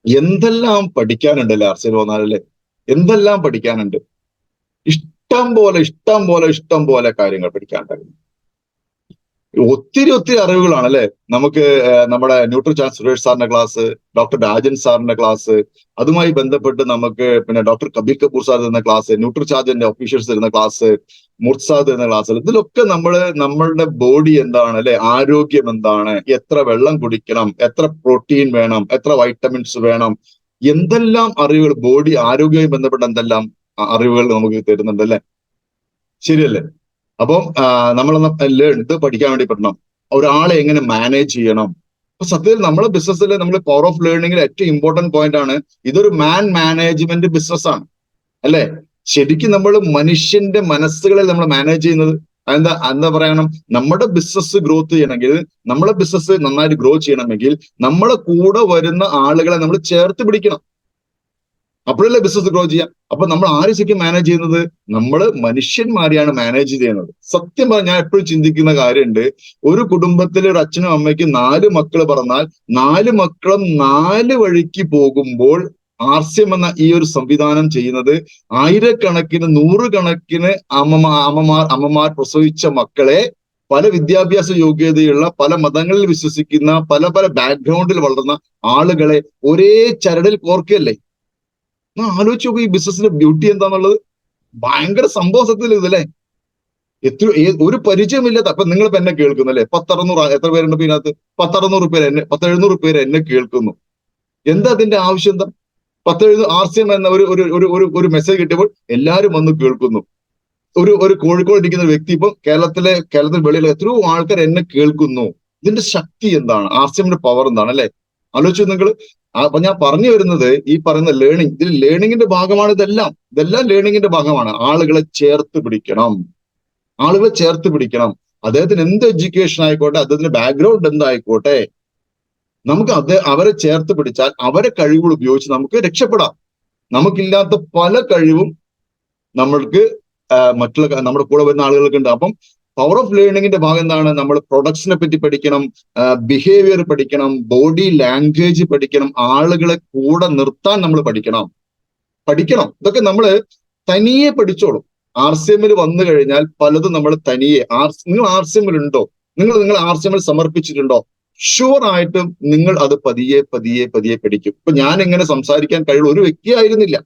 എന്തെല്ലാം പഠിക്കാനുണ്ടല്ലേ ആർസിഎൽ വന്നാലല്ലേ, എന്തെല്ലാം പഠിക്കാനുണ്ട്. ഇഷ്ടം പോലെ കാര്യങ്ങൾ പഠിക്കാനുണ്ടായിരുന്നു. ഒത്തിരി അറിവുകളാണ് അല്ലെ. നമുക്ക് നമ്മുടെ ന്യൂട്രിചാർജ് സുരേഷ് സാറിന്റെ ക്ലാസ്, ഡോക്ടർ രാജൻ സാറിന്റെ ക്ലാസ്, അതുമായി ബന്ധപ്പെട്ട് നമുക്ക് പിന്നെ ഡോക്ടർ കബീർ കപൂർ സാർ തരുന്ന ക്ലാസ്, ന്യൂട്രിചാർജിന്റെ ഒഫീഷ്യൽസ് തരുന്ന ക്ലാസ്, മുർസാദ് തരുന്ന ക്ലാസ്, ഇതിലൊക്കെ നമ്മളുടെ ബോഡി എന്താണ് അല്ലെ, ആരോഗ്യം എന്താണ്, എത്ര വെള്ളം കുടിക്കണം, എത്ര പ്രോട്ടീൻ വേണം, എത്ര വൈറ്റമിൻസ് വേണം, എന്തെല്ലാം അറിവുകൾ ബോഡി ആരോഗ്യവുമായി ബന്ധപ്പെട്ട എന്തെല്ലാം അറിവുകൾ നമുക്ക് തരുന്നുണ്ട് അല്ലെ. ശരിയല്ലേ? അപ്പം നമ്മളൊന്ന് ഇത് പഠിക്കാൻ വേണ്ടി പറ്റണം. ഒരാളെ എങ്ങനെ മാനേജ് ചെയ്യണം. അപ്പൊ സത്യത്തിൽ നമ്മളെ ബിസിനസ്സിൽ നമ്മൾ പവർ ഓഫ് ലേണിംഗിൽ ഏറ്റവും ഇമ്പോർട്ടന്റ് പോയിന്റ് ആണ്, ഇതൊരു മാനേജ്മെന്റ് ബിസിനസ് ആണ് അല്ലെ. ശരിക്കും നമ്മൾ മനുഷ്യന്റെ മനസ്സുകളെ നമ്മൾ മാനേജ് ചെയ്യുന്നത്. എന്താ പറയണം, നമ്മുടെ ബിസിനസ് ഗ്രോത്ത് ചെയ്യണമെങ്കിൽ, നമ്മളെ ബിസിനസ് നന്നായിട്ട് ഗ്രോ ചെയ്യണമെങ്കിൽ നമ്മളെ കൂടെ വരുന്ന ആളുകളെ നമ്മൾ ചേർത്ത് പിടിക്കണം. അപ്പോഴല്ലേ ബിസിനസ് ഗ്രോ ചെയ്യാം. അപ്പൊ നമ്മൾ ആര് ശരിക്കും മാനേജ് ചെയ്യുന്നത്? നമ്മൾ മനുഷ്യന്മാരെയാണ് മാനേജ് ചെയ്യുന്നത്. സത്യം പറഞ്ഞാൽ ഞാൻ എപ്പോഴും ചിന്തിക്കുന്ന കാര്യമുണ്ട്, ഒരു കുടുംബത്തിൽ ഒരു അച്ഛനും അമ്മയ്ക്കും 4 മക്കൾ പറഞ്ഞാൽ 4 മക്കളും 4 വഴിക്ക് പോകുമ്പോൾ ആർസിഎം എന്ന ഈ ഒരു സംവിധാനം ചെയ്യുന്നത് ആയിരക്കണക്കിന് 100 കണക്കിന് അമ്മമാർ പ്രസവിച്ച മക്കളെ, പല വിദ്യാഭ്യാസ യോഗ്യതയുള്ള, പല മതങ്ങളിൽ വിശ്വസിക്കുന്ന, പല ബാക്ക്ഗ്രൗണ്ടിൽ വളർന്ന ആളുകളെ ഒരേ ചരടിൽ കോർക്കുകയല്ലേ. ആലോചിച്ച് നോക്കൂ, ഈ ബിസിനസിന്റെ ബ്യൂട്ടി എന്താന്നുള്ളത്. ഭയങ്കര സംഭവ സത്യത്തിൽ ഇതല്ലേ. ഒരു പരിചയമില്ലാത്ത, അപ്പൊ നിങ്ങളിപ്പോ എന്നെ കേൾക്കുന്നു അല്ലെ, 10-600 എത്ര പേരുണ്ട് ഇതിനകത്ത്? 10-700 പേര് എന്നെ കേൾക്കുന്നു. എന്താ അതിന്റെ ആവശ്യം? എന്താ 10-700 ആർസിഎം എന്ന ഒരു മെസ്സേജ് കിട്ടിയപ്പോൾ എല്ലാവരും വന്ന് കേൾക്കുന്നു. ഒരു കോഴിക്കോട് ഇരിക്കുന്ന വ്യക്തി ഇപ്പം കേരളത്തിൽ വെളിയിൽ എത്രയോ ആൾക്കാർ എന്നെ കേൾക്കുന്നു. ഇതിന്റെ ശക്തി എന്താണ്? ആർസിഎമ്മിന്റെ പവർ എന്താണ് അല്ലെ. ആലോചിച്ചു നിങ്ങൾ. അപ്പൊ ഞാൻ പറഞ്ഞു വരുന്നത്, ഈ പറയുന്ന ലേണിംഗ്, ഇതിൽ ലേണിംഗിന്റെ ഭാഗമാണ് ഇതെല്ലാം ലേണിംഗിന്റെ ഭാഗമാണ്. ആളുകളെ ചേർത്ത് പിടിക്കണം. അദ്ദേഹത്തിന് എന്ത് എഡ്യൂക്കേഷൻ ആയിക്കോട്ടെ, അദ്ദേഹത്തിന്റെ ബാക്ക്ഗ്രൗണ്ട് എന്തായിക്കോട്ടെ, നമുക്ക് അവരെ ചേർത്ത് പിടിച്ചാൽ അവരെ കഴിവുകൾ ഉപയോഗിച്ച് നമുക്ക് രക്ഷപ്പെടാം. നമുക്കില്ലാത്ത പല കഴിവും നമ്മൾക്ക് നമ്മുടെ കൂടെ വരുന്ന ആളുകൾക്ക് ഉണ്ട്. അപ്പം പവർ ഓഫ് ലേണിംഗിന്റെ ഭാഗം എന്താണ്? നമ്മൾ പ്രൊഡക്ട്സിനെ പറ്റി പഠിക്കണം, ബിഹേവിയർ പഠിക്കണം, ബോഡി ലാംഗ്വേജ് പഠിക്കണം, ആളുകളെ കൂടെ നിർത്താൻ നമ്മൾ പഠിക്കണം. ഇതൊക്കെ നമ്മൾ തനിയെ പഠിച്ചോളും. ആർസിഎമ്മിൽ വന്നു കഴിഞ്ഞാൽ പലതും നമ്മൾ തനിയെ, നിങ്ങൾ ആർസിഎമ്മിൽ ഉണ്ടോ, നിങ്ങൾ ആർസിഎമ്മിൽ സമർപ്പിച്ചിട്ടുണ്ടോ, ഷുവർ ആയിട്ടും നിങ്ങൾ അത് പതിയെ പഠിക്കും. ഇപ്പൊ ഞാൻ എങ്ങനെ സംസാരിക്കാൻ കഴിയുള്ള ഒരു വ്യക്തിയായിരുന്നില്ല.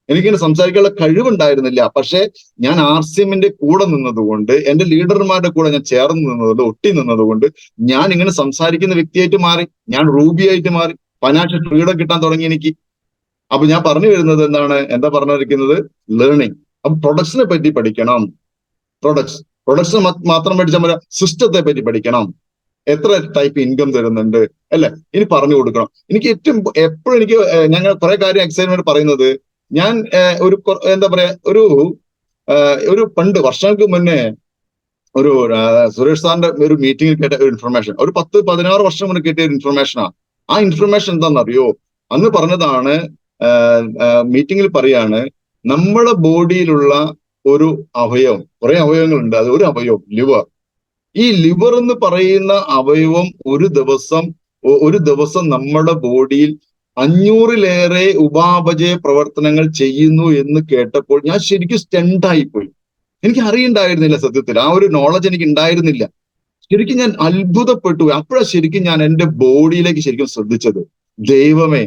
എനിക്കിങ്ങനെ സംസാരിക്കാനുള്ള കഴിവുണ്ടായിരുന്നില്ല. പക്ഷെ ഞാൻ RCMന്റെ കൂടെ നിന്നതുകൊണ്ട്, എന്റെ ലീഡർമാരുടെ കൂടെ ഞാൻ ചേർന്ന് നിന്നതുകൊണ്ട്, ഒട്ടി നിന്നതുകൊണ്ട് ഞാൻ ഇങ്ങനെ സംസാരിക്കുന്ന വ്യക്തിയായിട്ട് മാറി. ഞാൻ റൂബിയായിട്ട് മാറി. ഫൈനാൻഷ്യൽ ഫ്രീഡം കിട്ടാൻ തുടങ്ങി എനിക്ക്. അപ്പൊ ഞാൻ പറഞ്ഞു വരുന്നത് എന്താ പറഞ്ഞിരിക്കുന്നത്? ലേണിംഗ്. അപ്പൊ പ്രൊഡക്ട്സിനെ പറ്റി പഠിക്കണം. പ്രൊഡക്ട്സ് മാത്രം പഠിച്ചാൽ മതി, സിസ്റ്റത്തെ പറ്റി പഠിക്കണം. എത്ര ടൈപ്പ് ഇൻകം തരുന്നുണ്ട് അല്ലെ, ഇനി പറഞ്ഞു കൊടുക്കണം. എനിക്ക് ഏറ്റവും എപ്പോഴും എനിക്ക് ഞങ്ങൾ കുറെ കാര്യം എക്സൈറ്റ്മെന്റ് പറയുന്നത്, ഞാൻ എന്താ പറയാ, ഒരു പണ്ട് വർഷങ്ങൾക്ക് മുന്നേ ഒരു സുരേഷ് സാറിന്റെ ഒരു മീറ്റിംഗിൽ കേട്ട ഒരു ഇൻഫർമേഷൻ, ഒരു 10-16 വർഷം മുന്നേ കിട്ടിയ ഒരു ഇൻഫർമേഷനാണ്. ആ ഇൻഫർമേഷൻ എന്താണെന്നറിയോ? അന്ന് പറഞ്ഞതാണ്, മീറ്റിംഗിൽ പറയാണ്, നമ്മുടെ ബോഡിയിലുള്ള ഒരു അവയവം, കുറെ അവയവങ്ങളുണ്ട്, അത് ഒരു അവയവം ലിവർ. ഈ ലിവർ എന്ന് പറയുന്ന അവയവം ഒരു ദിവസം നമ്മുടെ ബോഡിയിൽ 500-ലേറെ ഉപാപചയ പ്രവർത്തനങ്ങൾ ചെയ്യുന്നു എന്ന് കേട്ടപ്പോൾ ഞാൻ ശരിക്കും സ്റ്റണ്ടായി പോയി. എനിക്ക് അറിയണ്ടായിരുന്നില്ല, സത്യത്തിൽ ആ ഒരു നോളജ് എനിക്ക് ഉണ്ടായിരുന്നില്ല. ശരിക്കും ഞാൻ അത്ഭുതപ്പെട്ടു. അപ്പോഴാണ് ശരിക്കും ഞാൻ എന്റെ ബോഡിയിലേക്ക് ശരിക്കും ശ്രദ്ധിച്ചത്. ദൈവമേ,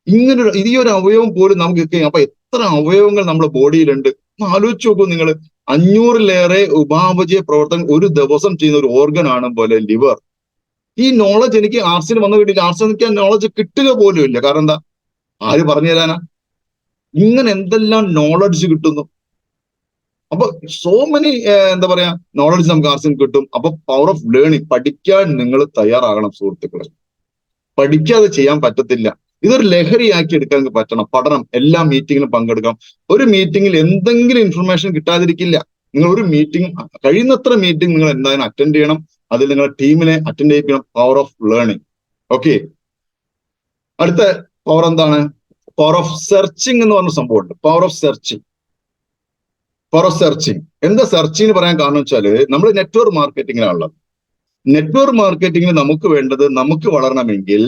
ഈ ഒരു അവയവം പോലും നമുക്ക്, അപ്പൊ എത്ര അവയവങ്ങൾ നമ്മുടെ ബോഡിയിലുണ്ട് ആലോചിച്ച് നോക്കൂ നിങ്ങൾ. 500-ലേറെ ഉപാപചയ പ്രവർത്തനം ഒരു ദിവസം ചെയ്യുന്ന ഒരു ഓർഗൻ ആണ് പോലെ ലിവർ. ഈ നോളജ് എനിക്ക് ആർട്സിന് വന്നു കിട്ടിയില്ല. ആർട്സിന് എനിക്ക് ആ നോളജ് കിട്ടുക പോലും ഇല്ല. കാരണം എന്താ, ആര് പറഞ്ഞു തരാനാ? ഇങ്ങനെ എന്തെല്ലാം നോളജ് കിട്ടുന്നു. അപ്പൊ സോ മെനി എന്താ പറയാ നോളജ് നമുക്ക് ആർട്സിന് കിട്ടും. അപ്പൊ പവർ ഓഫ് ലേണിംഗ്, പഠിക്കാൻ നിങ്ങൾ തയ്യാറാകണം സുഹൃത്തുക്കളെ. പഠിക്കാതെ ചെയ്യാൻ പറ്റത്തില്ല. ഇതൊരു ലഹരിയാക്കി എടുക്കാൻ പറ്റണം. പഠനം, എല്ലാ മീറ്റിങ്ങിലും പങ്കെടുക്കണം. ഒരു മീറ്റിങ്ങിൽ എന്തെങ്കിലും ഇൻഫർമേഷൻ കിട്ടാതിരിക്കില്ല. നിങ്ങൾ ഒരു മീറ്റിംഗ്, കഴിയുന്നത്ര മീറ്റിംഗ് നിങ്ങൾ എന്തായാലും അറ്റൻഡ് ചെയ്യണം. അതിൽ നിങ്ങളുടെ ടീമിനെ അറ്റൻഡ് ചെയ്യിക്കണം. Power of learning. ഓക്കെ, അടുത്ത പവർ എന്താണ്? പവർ ഓഫ് സെർച്ചിങ് എന്ന് പറഞ്ഞ സംഭവമുണ്ട്. Power of searching. എന്താ സെർച്ചിങ് പറയാൻ കാരണം വെച്ചാല്, നമ്മൾ നെറ്റ്വർക്ക് മാർക്കറ്റിങ്ങിലാണുള്ളത്. നെറ്റ്വർക്ക് മാർക്കറ്റിങ്ങിൽ നമുക്ക് വേണ്ടത്, നമുക്ക് വളരണമെങ്കിൽ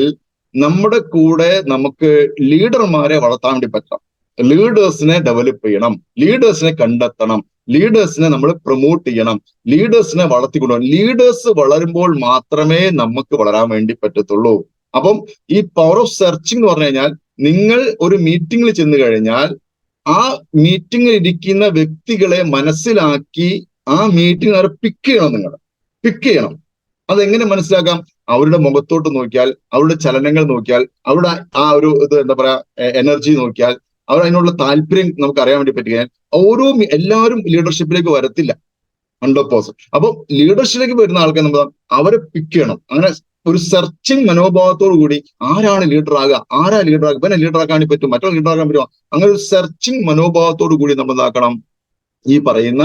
നമ്മുടെ കൂടെ നമുക്ക് ലീഡർമാരെ വളർത്താൻ വേണ്ടി പറ്റണം. ലീഡേഴ്സിനെ ഡെവലപ്പ് ചെയ്യണം, ലീഡേഴ്സിനെ കണ്ടെത്തണം, ലീഡേഴ്സിനെ നമ്മൾ പ്രൊമോട്ട് ചെയ്യണം, ലീഡേഴ്സിനെ വളർത്തിക്കൊണ്ടുപോകണം. ലീഡേഴ്സ് വളരുമ്പോൾ മാത്രമേ നമുക്ക് വളരാൻ വേണ്ടി പറ്റത്തുള്ളൂ. അപ്പം ഈ പവർ ഓഫ് സെർച്ചിങ് എന്ന് പറഞ്ഞു കഴിഞ്ഞാൽ, നിങ്ങൾ ഒരു മീറ്റിംഗിൽ ചെന്ന് കഴിഞ്ഞാൽ ആ മീറ്റിംഗിൽ ഇരിക്കുന്ന വ്യക്തികളെ മനസ്സിലാക്കി ആ മീറ്റിംഗ് അവരെ പിക്ക് ചെയ്യണം. നിങ്ങൾ പിക്ക് ചെയ്യണം. അതെങ്ങനെ മനസ്സിലാക്കാം? അവരുടെ മുഖത്തോട്ട് നോക്കിയാൽ, അവരുടെ ചലനങ്ങൾ നോക്കിയാൽ, അവരുടെ ആ ഒരു എന്താ പറയാ എനർജി നോക്കിയാൽ, അവർ അതിനുള്ള താല്പര്യം നമുക്ക് അറിയാൻ വേണ്ടി പറ്റുകയാൽ, എല്ലാവരും ലീഡർഷിപ്പിലേക്ക് വരത്തില്ല 100%. അപ്പൊ ലീഡർഷിപ്പിലേക്ക് വരുന്ന ആൾക്കാർ നമ്മൾ അവരെ പിക്ക് ചെയ്യണം. അങ്ങനെ ഒരു സെർച്ചിങ് മനോഭാവത്തോടു കൂടി ആരാണ് ലീഡർ ആകുക, ഇവനെ ലീഡറാക്കാൻ വേണ്ടി പറ്റും, മറ്റൊരു ലീഡറാക്കാൻ പറ്റുമോ, അങ്ങനെ ഒരു സെർച്ചിങ് മനോഭാവത്തോടു കൂടി നമ്മൾ എന്താക്കണം, ഈ പറയുന്ന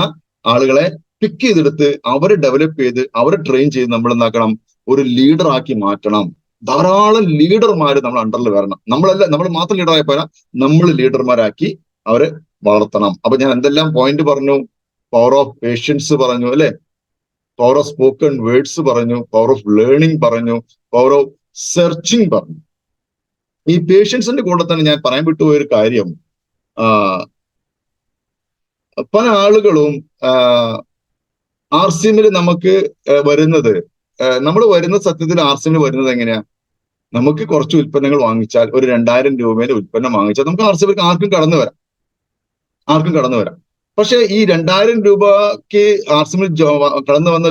ആളുകളെ പിക്ക് ചെയ്തെടുത്ത് അവരെ ഡെവലപ്പ് ചെയ്ത് അവരെ ട്രെയിൻ ചെയ്ത് നമ്മൾ എന്താക്കണം, ഒരു ലീഡർ ആക്കി മാറ്റണം. ധാരാളം ലീഡർമാര് നമ്മൾ അണ്ടറിൽ വരണം. നമ്മൾ മാത്രം ലീഡറായി പോരാ, നമ്മൾ ലീഡർമാരാക്കി അവരെ വളർത്തണം. അപ്പൊ ഞാൻ എന്തെല്ലാം പോയിന്റ് പറഞ്ഞു? പവർ ഓഫ് പേഷ്യൻസ് പറഞ്ഞു അല്ലെ, പവർ ഓഫ് സ്പോക്കൺ വേർഡ്സ് പറഞ്ഞു, പവർ ഓഫ് ലേണിംഗ് പറഞ്ഞു, പവർ ഓഫ് സെർച്ചിങ് പറഞ്ഞു. ഈ പേഷ്യൻസിന്റെ കൂടെ തന്നെ ഞാൻ പറയാൻ വിട്ടുപോയൊരു കാര്യം, പല ആളുകളും RCMൽ നമുക്ക് വരുന്നത്, നമ്മൾ വരുന്ന സത്യത്തിൽ RCMൽ വരുന്നത് എങ്ങനെയാ? നമുക്ക് കുറച്ച് ഉൽപ്പന്നങ്ങൾ വാങ്ങിച്ചാൽ, ഒരു 2000 രൂപയുടെ ഉൽപ്പന്നം വാങ്ങിച്ചാൽ നമുക്ക് RCMൽ ആർക്കും കടന്നു വരാം. പക്ഷെ ഈ 2000 രൂപക്ക് RCMൽ കടന്നു വന്ന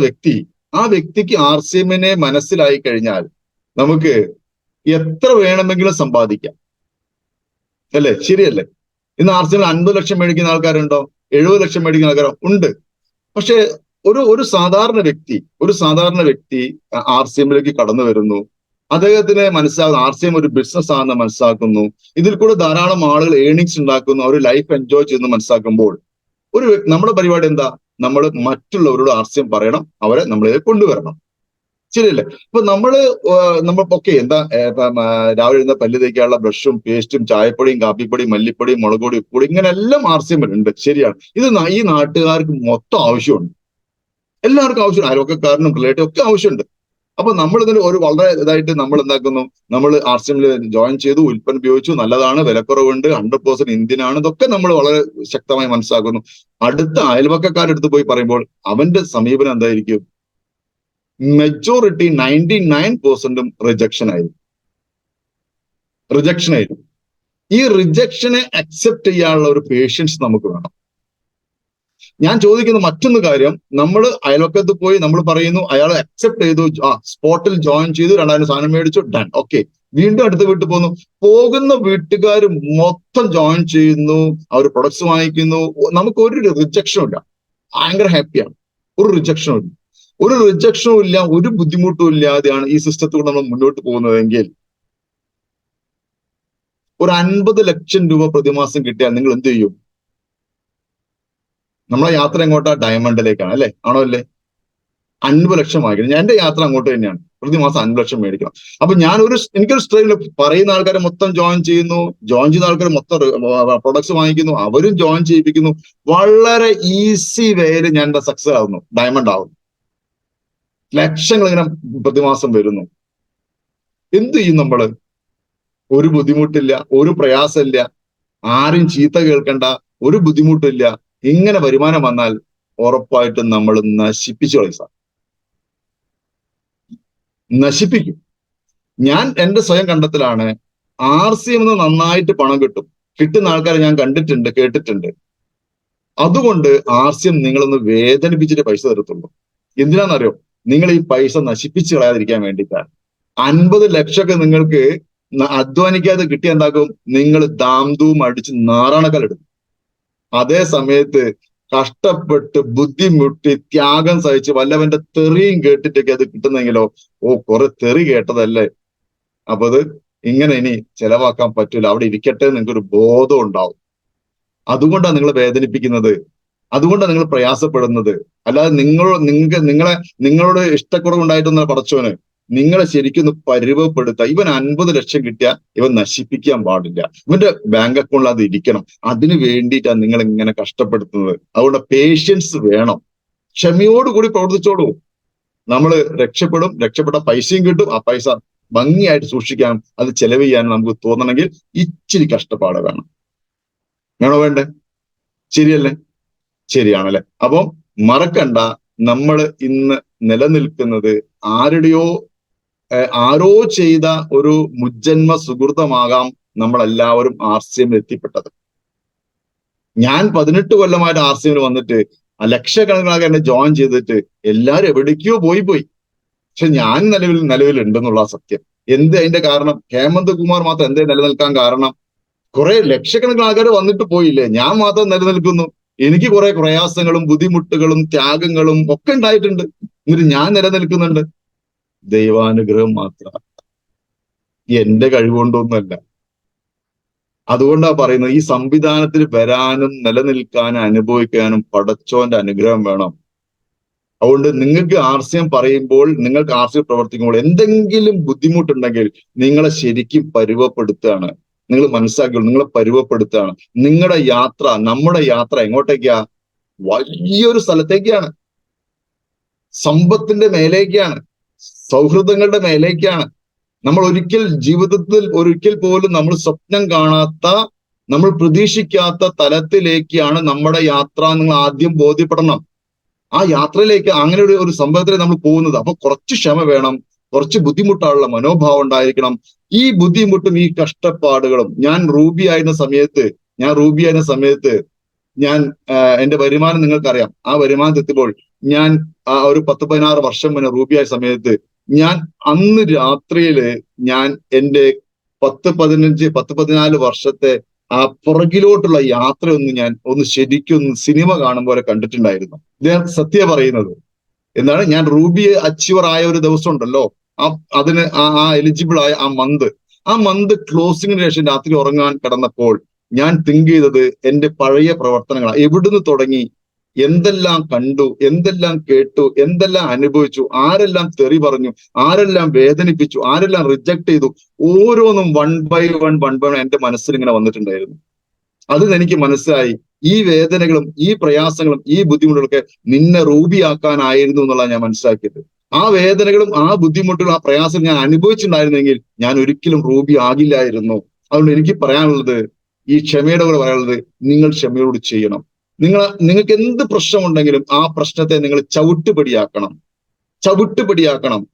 ആ വ്യക്തിക്ക് RCMനെ മനസ്സിലായി കഴിഞ്ഞാൽ നമുക്ക് എത്ര വേണമെങ്കിലും സമ്പാദിക്കാം അല്ലെ? ശരിയല്ലേ? ഇന്ന് RCMൽ 50 ലക്ഷം മേടിക്കുന്ന ആൾക്കാരുണ്ടോ? 70 ലക്ഷം മേടിക്കുന്ന ആൾക്കാരോ? ഉണ്ട്. പക്ഷെ ഒരു സാധാരണ വ്യക്തി RCMലേക്ക് കടന്നു വരുന്നു. അദ്ദേഹത്തിന് മനസ്സിലാകുന്നു RCM ഒരു ബിസിനസ് ആണെന്ന് മനസ്സിലാക്കുന്നു. ഇതിൽ കൂടെ ധാരാളം ആളുകൾ ഏണിങ്സ് ഉണ്ടാക്കുന്നു, അവർ ലൈഫ് എൻജോയ് ചെയ്യുന്നു മനസ്സിലാക്കുമ്പോൾ നമ്മുടെ പരിപാടി എന്താ? നമ്മൾ മറ്റുള്ളവരോട് RCM പറയണം, അവരെ നമ്മളിലേക്ക് കൊണ്ടുവരണം. ശരിയല്ലേ? അപ്പൊ നമ്മളിപ്പോ എന്താ രാവിലെ ഇരുന്ന പല്ല് തേക്കാനുള്ള ബ്രഷും പേസ്റ്റും ചായപ്പൊടിയും കാപ്പിപ്പൊടിയും മല്ലിപ്പൊടിയും മുളകുപൊടി ഉപ്പുപൊടി ഇങ്ങനെ എല്ലാം RCM ഉണ്ട്. ശരിയാണ്. ഇത് ഈ നാട്ടുകാർക്ക് മൊത്തം ആവശ്യമുണ്ട്. എല്ലാവർക്കും ആവശ്യമുണ്ട്. അയൽവക്കക്കാരനും റിലേറ്റീവ് ഒക്കെ ആവശ്യമുണ്ട്. അപ്പൊ നമ്മൾ ഇതിന് വളരെ ഇതായിട്ട് നമ്മൾ എന്താക്കുന്നു, നമ്മൾ RCMൽ ജോയിൻ ചെയ്തു, ഉൽപ്പന്നം ഉപയോഗിച്ചു, നല്ലതാണ്, വിലക്കുറവുണ്ട്, 100% ഇന്ത്യനാണ്, ഇതൊക്കെ നമ്മൾ വളരെ ശക്തമായി മനസ്സിലാക്കുന്നു. അടുത്ത അയൽവക്കക്കാരുടെ അടുത്ത് പോയി പറയുമ്പോൾ അവന്റെ സമീപനം എന്തായിരിക്കും? മെജോറിറ്റി 99% റിജക്ഷൻ ആയിരിക്കും. ഈ റിജക്ഷനെ അക്സെപ്റ്റ് ചെയ്യാനുള്ള ഒരു പേഷ്യൻസ് നമുക്ക് വേണം. ഞാൻ ചോദിക്കുന്ന മറ്റൊന്ന് കാര്യം, നമ്മൾ അയൽവക്കത്ത് പോയി നമ്മൾ പറയുന്നു, അയാൾ അക്സെപ്റ്റ് ചെയ്തു, സ്പോട്ടിൽ ജോയിൻ ചെയ്തു, 2000 സാധനം മേടിച്ചു, ഡൺ, ഓക്കെ. വീണ്ടും അടുത്ത വീട്ടിൽ പോകുന്ന വീട്ടുകാർ മൊത്തം ജോയിൻ ചെയ്യുന്നു, അവർ പ്രൊഡക്ട്സ് വാങ്ങിക്കുന്നു, നമുക്ക് ഒരു റിജക്ഷനും ഇല്ല, ഭയങ്കര ഹാപ്പിയാണ്, ഒരു റിജക്ഷനും ഇല്ല, ഒരു ബുദ്ധിമുട്ടും ഇല്ലാതെയാണ് ഈ സിസ്റ്റത്തിൽ നമ്മൾ മുന്നോട്ട് പോകുന്നതെങ്കിൽ ഒരു 50 ലക്ഷം രൂപ പ്രതിമാസം കിട്ടിയാൽ നിങ്ങൾ എന്ത് ചെയ്യും? നമ്മളെ യാത്ര എങ്ങോട്ടാ? ഡയമണ്ടിലേക്കാണ്, അല്ലെ? ആണോ അല്ലേ? 50 ലക്ഷം വാങ്ങിക്കണം. എന്റെ യാത്ര അങ്ങോട്ട് തന്നെയാണ്, പ്രതിമാസം 5 ലക്ഷം മേടിക്കണം. അപ്പൊ എനിക്കൊരു സ്ട്രീമിൽ പറയുന്ന ആൾക്കാരെ മൊത്തം ജോയിൻ ചെയ്യുന്നു, ജോയിൻ ചെയ്യുന്ന ആൾക്കാർ മൊത്തം പ്രൊഡക്ട്സ് വാങ്ങിക്കുന്നു, അവരും ജോയിൻ ചെയ്യിപ്പിക്കുന്നു. വളരെ ഈസി വേയിൽ ഞാൻ സക്സസ് ആവുന്നു, ഡയമണ്ട് ആവുന്നു, ലക്ഷങ്ങൾ ഇങ്ങനെ പ്രതിമാസം വരുന്നു. എന്ത് ചെയ്യും നമ്മള്? ഒരു ബുദ്ധിമുട്ടില്ല, ഒരു പ്രയാസമില്ല, ആരും ചീത്ത കേൾക്കണ്ട, ഒരു ബുദ്ധിമുട്ടില്ല. ഇങ്ങനെ വരുമാനം വന്നാൽ ഉറപ്പായിട്ടും നമ്മൾ നശിപ്പിച്ചു കളയും സാർ, നശിപ്പിക്കും. ഞാൻ എന്റെ സ്വയം കണ്ടെത്തലാണ്, RCM നന്നായിട്ട് പണം കിട്ടും, കിട്ടുന്ന ആൾക്കാരെ ഞാൻ കണ്ടിട്ടുണ്ട്, കേട്ടിട്ടുണ്ട്. അതുകൊണ്ട് RCM നിങ്ങളൊന്ന് വേദനിപ്പിച്ചിട്ട് പൈസ തരത്തുള്ളൂ. എന്തിനാണെന്നറിയോ? നിങ്ങൾ ഈ പൈസ നശിപ്പിച്ചു കളയാതിരിക്കാൻ വേണ്ടിയിട്ടാണ്. 50 ലക്ഷമൊക്കെ നിങ്ങൾക്ക് അധ്വാനിക്കാതെ കിട്ടി എന്താക്കും? നിങ്ങൾ ദാംദൂം അടിച്ച് നാറാണക്കാലെടുക്കും. അതേ സമയത്ത് കഷ്ടപ്പെട്ട് ബുദ്ധിമുട്ടി ത്യാഗം സഹിച്ച് വല്ലവന്റെ തെറിയും കേട്ടിട്ടൊക്കെ അത് കിട്ടുന്നെങ്കിലോ, കുറെ തെറി കേട്ടതല്ലേ, അപ്പൊ അത് ഇങ്ങനെ ഇനി ചെലവാക്കാൻ പറ്റൂല, അവിടെ ഇരിക്കട്ടെ നിങ്ങൾക്കൊരു ബോധം ഉണ്ടാവും. അതുകൊണ്ടാണ് നിങ്ങൾ വേദനിപ്പിക്കുന്നത്, അതുകൊണ്ടാണ് നിങ്ങൾ പ്രയാസപ്പെടുന്നത്. അല്ലാതെ നിങ്ങളോട് ഇഷ്ടക്കുറവുണ്ടായിട്ടൊന്നും പടച്ചോന് നിങ്ങളെ ശരിക്കും പരുവപ്പെടുത്തുക. ഇവൻ 50 ലക്ഷം കിട്ടിയ ഇവൻ നശിപ്പിക്കാൻ പാടില്ല, ഇവന്റെ ബാങ്ക് അക്കൗണ്ടിൽ അത് ഇരിക്കണം. അതിന് വേണ്ടിയിട്ടാണ് നിങ്ങൾ ഇങ്ങനെ കഷ്ടപ്പെടുത്തുന്നത്. അതുകൊണ്ട് പേഷ്യൻസ് വേണം, ക്ഷമയോടുകൂടി പ്രവർത്തിച്ചോളൂ. നമ്മൾ രക്ഷപ്പെടും, രക്ഷപ്പെട്ട പൈസയും കിട്ടും. ആ പൈസ ഭംഗിയായിട്ട് സൂക്ഷിക്കാൻ, അത് ചെലവ് ചെയ്യാൻ നമുക്ക് തോന്നണമെങ്കിൽ ഇച്ചിരി കഷ്ടപ്പാട് വേണം. വേണോ? വേണ്ടേ? ശരിയല്ലേ? ശരിയാണല്ലേ? അപ്പം മറക്കണ്ട, നമ്മൾ ഇന്ന് നിലനിൽക്കുന്നത് ആരോ ചെയ്ത ഒരു മുജ്ജന്മ സുഹൃതമാകാം നമ്മളെല്ലാവരും RCM എത്തിപ്പെട്ടത്. ഞാൻ 18 കൊല്ലമായിട്ട് RCM വന്നിട്ട് ലക്ഷക്കണക്കിനാകെ എന്നെ ജോയിൻ ചെയ്തിട്ട് എല്ലാരും എവിടേക്കോ പോയി. പക്ഷെ ഞാൻ നിലവിൽ ഉണ്ടെന്നുള്ള സത്യം. അതിന്റെ കാരണം? ഹേമന്ത് കുമാർ മാത്രം എന്തേ നിലനിൽക്കാൻ കാരണം? കുറെ ലക്ഷക്കണക്കിന് ആൾക്കാർ വന്നിട്ട് പോയില്ലേ, ഞാൻ മാത്രം നിലനിൽക്കുന്നു. എനിക്ക് കുറെ പ്രയാസങ്ങളും ബുദ്ധിമുട്ടുകളും ത്യാഗങ്ങളും ഒക്കെ ഉണ്ടായിട്ടുണ്ട്, എന്നിട്ട് ഞാൻ നിലനിൽക്കുന്നുണ്ട്. ദൈവാനുഗ്രഹം മാത്രം, എന്റെ കഴിവുകൊണ്ടൊന്നുമല്ല. അതുകൊണ്ടാ പറയുന്നത്, ഈ സംവിധാനത്തിൽ വരാനും നിലനിൽക്കാനും അനുഭവിക്കാനും പടച്ചോന്റെ അനുഗ്രഹം വേണം. അതുകൊണ്ട് നിങ്ങൾക്ക് RCM പറയുമ്പോൾ, നിങ്ങൾക്ക് RCM പ്രവർത്തിക്കുമ്പോൾ എന്തെങ്കിലും ബുദ്ധിമുട്ടുണ്ടെങ്കിൽ നിങ്ങളെ ശരിക്കും പരുവപ്പെടുത്തുകയാണ്. നിങ്ങൾ മനസ്സിലാക്കിയുള്ളൂ, നിങ്ങളെ പരുവപ്പെടുത്തുകയാണ്. നിങ്ങളുടെ യാത്ര, നമ്മുടെ യാത്ര എങ്ങോട്ടേക്കാ? വലിയൊരു സ്ഥലത്തേക്കാണ്, സമ്പത്തിന്റെ മേലേക്കാണ്, സൗഹൃദങ്ങളുടെ മേലേക്കാണ്. നമ്മൾ ജീവിതത്തിൽ ഒരിക്കൽ പോലും നമ്മൾ സ്വപ്നം കാണാത്ത, നമ്മൾ പ്രതീക്ഷിക്കാത്ത തലത്തിലേക്കാണ് നമ്മുടെ യാത്ര. നിങ്ങൾ ആദ്യം ബോധ്യപ്പെടണം. ആ യാത്രയിലേക്ക്, അങ്ങനെ ഒരു സംഭവത്തിലേക്ക് നമ്മൾ പോകുന്നത്. അപ്പൊ കുറച്ച് ക്ഷമ വേണം, കുറച്ച് ബുദ്ധിമുട്ടാനുള്ള മനോഭാവം ഉണ്ടായിരിക്കണം. ഈ ബുദ്ധിമുട്ടും ഈ കഷ്ടപ്പാടുകളും, ഞാൻ റൂബി ആയിരുന്ന സമയത്ത് ഞാൻ എന്റെ വരുമാനം നിങ്ങൾക്കറിയാം. ആ വരുമാനത്തിൽ എത്തിയപ്പോൾ ഞാൻ ഒരു 10-16 വർഷം മുന്നേ റൂബി ആയ സമയത്ത് ഞാൻ അന്ന് രാത്രിയില് ഞാൻ എന്റെ 10-14 വർഷത്തെ ആ പുറകിലോട്ടുള്ള യാത്രയൊന്ന് ശരിക്കും സിനിമ കാണും പോലെ കണ്ടിട്ടുണ്ടായിരുന്നു. ഞാൻ സത്യം പറയുന്നത് എന്താണ്, ഞാൻ റൂബി അച്ചീവർ ആയ ഒരു ദിവസം ഉണ്ടല്ലോ, അതിന് എലിജിബിൾ ആയ ആ മന്ത് ക്ലോസിംഗിന് ശേഷം രാത്രി ഉറങ്ങാൻ കിടന്നപ്പോൾ ഞാൻ തിങ്ക് ചെയ്തത് എന്റെ പഴയ പ്രവർത്തനങ്ങളാണ്. എവിടുന്ന് തുടങ്ങി, എന്തെല്ലാം കണ്ടു, എന്തെല്ലാം കേട്ടു, എന്തെല്ലാം അനുഭവിച്ചു, ആരെല്ലാം തെറി പറഞ്ഞു, ആരെല്ലാം വേദനിപ്പിച്ചു, ആരെല്ലാം റിജക്ട് ചെയ്തു, ഓരോന്നും വൺ ബൈ വൺ എന്റെ മനസ്സിൽ ഇങ്ങനെ വന്നിട്ടുണ്ടായിരുന്നു. അത് എനിക്ക് മനസ്സിലായി, ഈ വേദനകളും ഈ പ്രയാസങ്ങളും ഈ ബുദ്ധിമുട്ടുകളൊക്കെ നിന്നെ റൂബിയാക്കാനായിരുന്നു എന്നുള്ള ഞാൻ മനസ്സിലാക്കിയത്. ആ വേദനകളും ആ ബുദ്ധിമുട്ടുകളും ആ പ്രയാസം ഞാൻ അനുഭവിച്ചിട്ടുണ്ടായിരുന്നെങ്കിൽ ഞാൻ ഒരിക്കലും റൂബി ആകില്ലായിരുന്നു. അതുകൊണ്ട് എനിക്ക് പറയാനുള്ളത്, ഈ ക്ഷമയുടെ കൂടെ പറയാനുള്ളത്, നിങ്ങൾ ക്ഷമയോട് ചെയ്യണം. നിങ്ങൾക്ക് എന്ത് പ്രശ്നമുണ്ടെങ്കിലും ആ പ്രശ്നത്തെ നിങ്ങൾ ചവിട്ടുപടിയാക്കണം.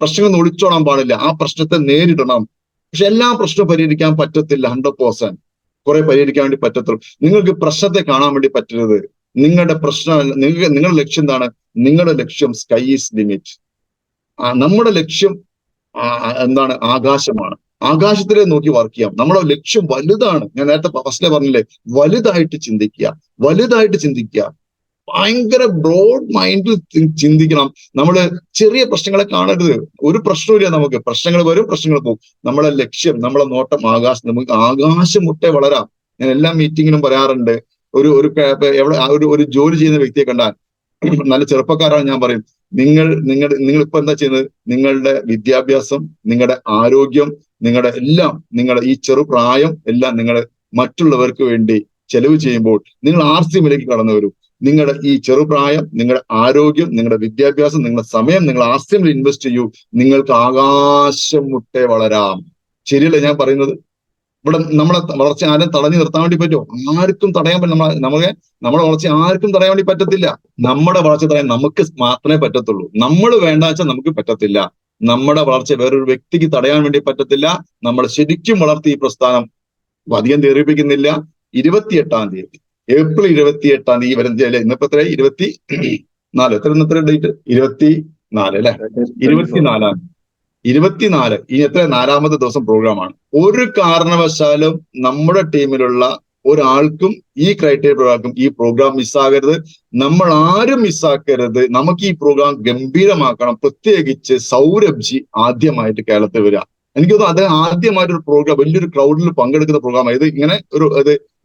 പ്രശ്നങ്ങൾ ഒളിച്ചോടാൻ പാടില്ല, ആ പ്രശ്നത്തെ നേരിടണം. പക്ഷെ എല്ലാ പ്രശ്നവും പരിഹരിക്കാൻ പറ്റത്തില്ല 100%. കുറെ പരിഹരിക്കാൻ വേണ്ടി പറ്റത്തുള്ളൂ. നിങ്ങൾക്ക് പ്രശ്നത്തെ കാണാൻ വേണ്ടി പറ്റരുത്. നിങ്ങളുടെ പ്രശ്നം, നിങ്ങളുടെ ലക്ഷ്യം എന്താണ്? നിങ്ങളുടെ ലക്ഷ്യം സ്കൈ ഈസ് ലിമിറ്റ്. നമ്മുടെ ലക്ഷ്യം എന്താണ്? ആകാശമാണ്. ആകാശത്തിലെ നോക്കി വർക്ക് ചെയ്യാം. നമ്മുടെ ലക്ഷ്യം വലുതാണ്. ഞാൻ നേരത്തെ ഫസ്റ്റിലെ പറഞ്ഞില്ലേ, വലുതായിട്ട് ചിന്തിക്കുക, വലുതായിട്ട് ചിന്തിക്കുക. ഭയങ്കര ബ്രോഡ് മൈൻഡിൽ ചിന്തിക്കണം. നമ്മള് ചെറിയ പ്രശ്നങ്ങളെ കാണരുത്. ഒരു പ്രശ്നമില്ല നമുക്ക്. പ്രശ്നങ്ങൾ വരും, പ്രശ്നങ്ങൾ പോകും. നമ്മളെ ലക്ഷ്യം, നമ്മളെ നോട്ടം ആകാശം. നമുക്ക് ആകാശം മുട്ടെ വളരാം. ഞാൻ എല്ലാ മീറ്റിങ്ങിനും പറയാറുണ്ട്, ഒരു ജോലി ചെയ്യുന്ന വ്യക്തിയെ കണ്ടാൽ, നല്ല ചെറുപ്പക്കാരാണ്, ഞാൻ പറയും, നിങ്ങൾ ഇപ്പൊ എന്താ ചെയ്യുന്നത്? നിങ്ങളുടെ വിദ്യാഭ്യാസം, നിങ്ങളുടെ ആരോഗ്യം, നിങ്ങളുടെ എല്ലാം, നിങ്ങളുടെ ഈ ചെറുപ്രായം എല്ലാം നിങ്ങൾ മറ്റുള്ളവർക്ക് വേണ്ടി ചെലവ് ചെയ്യുമ്പോൾ നിങ്ങൾ ആർസിഎമ്മിലേക്ക് കടന്നു വരും. നിങ്ങളുടെ ഈ ചെറുപ്രായം, നിങ്ങളുടെ ആരോഗ്യം, നിങ്ങളുടെ വിദ്യാഭ്യാസം, നിങ്ങളുടെ സമയം നിങ്ങൾ ആർസിഎമ്മിൽ ഇൻവെസ്റ്റ് ചെയ്യൂ. നിങ്ങൾക്ക് ആകാശം മുട്ടെ വളരാം. ശരിയല്ലേ ഞാൻ പറയുന്നത്? ഇവിടെ നമ്മളെ വളർച്ച ആരും തടഞ്ഞു നിർത്താൻ വേണ്ടി പറ്റുമോ? ആർക്കും തടയാൻ പറ്റും. നമ്മുടെ വളർച്ച ആർക്കും തടയാൻ വേണ്ടി പറ്റത്തില്ല. നമ്മുടെ വളർച്ച തടയാൻ നമുക്ക് മാത്രമേ പറ്റത്തുള്ളൂ. നമ്മൾ വേണ്ട വെച്ചാൽ നമുക്ക് പറ്റത്തില്ല. നമ്മുടെ വളർച്ച വേറൊരു വ്യക്തിക്ക് തടയാൻ വേണ്ടി പറ്റത്തില്ല. നമ്മൾ ശരിക്കും വളർത്തി ഈ പ്രസ്ഥാനം അധികം ദീർഘിപ്പിക്കുന്നില്ല. 28-ാം തീയതി, ഏപ്രിൽ 28-ാം തീയതി വരുന്ന, ഇന്നിപ്പോ എത്ര? 24. എത്ര ഡേറ്റ്? 24 അല്ലെ? 24 ഇനി എത്ര? 4-ാമത്തെ ദിവസം പ്രോഗ്രാമാണ്. ഒരു കാരണവശാലും നമ്മുടെ ടീമിലുള്ള ഒരാൾക്കും, ഈ ക്രൈറ്റീരിയ ഒരാൾക്കും ഈ പ്രോഗ്രാം മിസ്സാകരുത്. നമ്മൾ ആരും മിസ്സാക്കരുത്. നമുക്ക് ഈ പ്രോഗ്രാം ഗംഭീരമാക്കണം. പ്രത്യേകിച്ച് സൗരഭ്ജി ആദ്യമായിട്ട് കേരളത്തിൽ വരിക. എനിക്ക് തോന്നുന്നു അത് ആദ്യമായിട്ട് ഒരു പ്രോഗ്രാം, വലിയൊരു ക്രൗഡിൽ പങ്കെടുക്കുന്ന പ്രോഗ്രാം. ഇത് ഇങ്ങനെ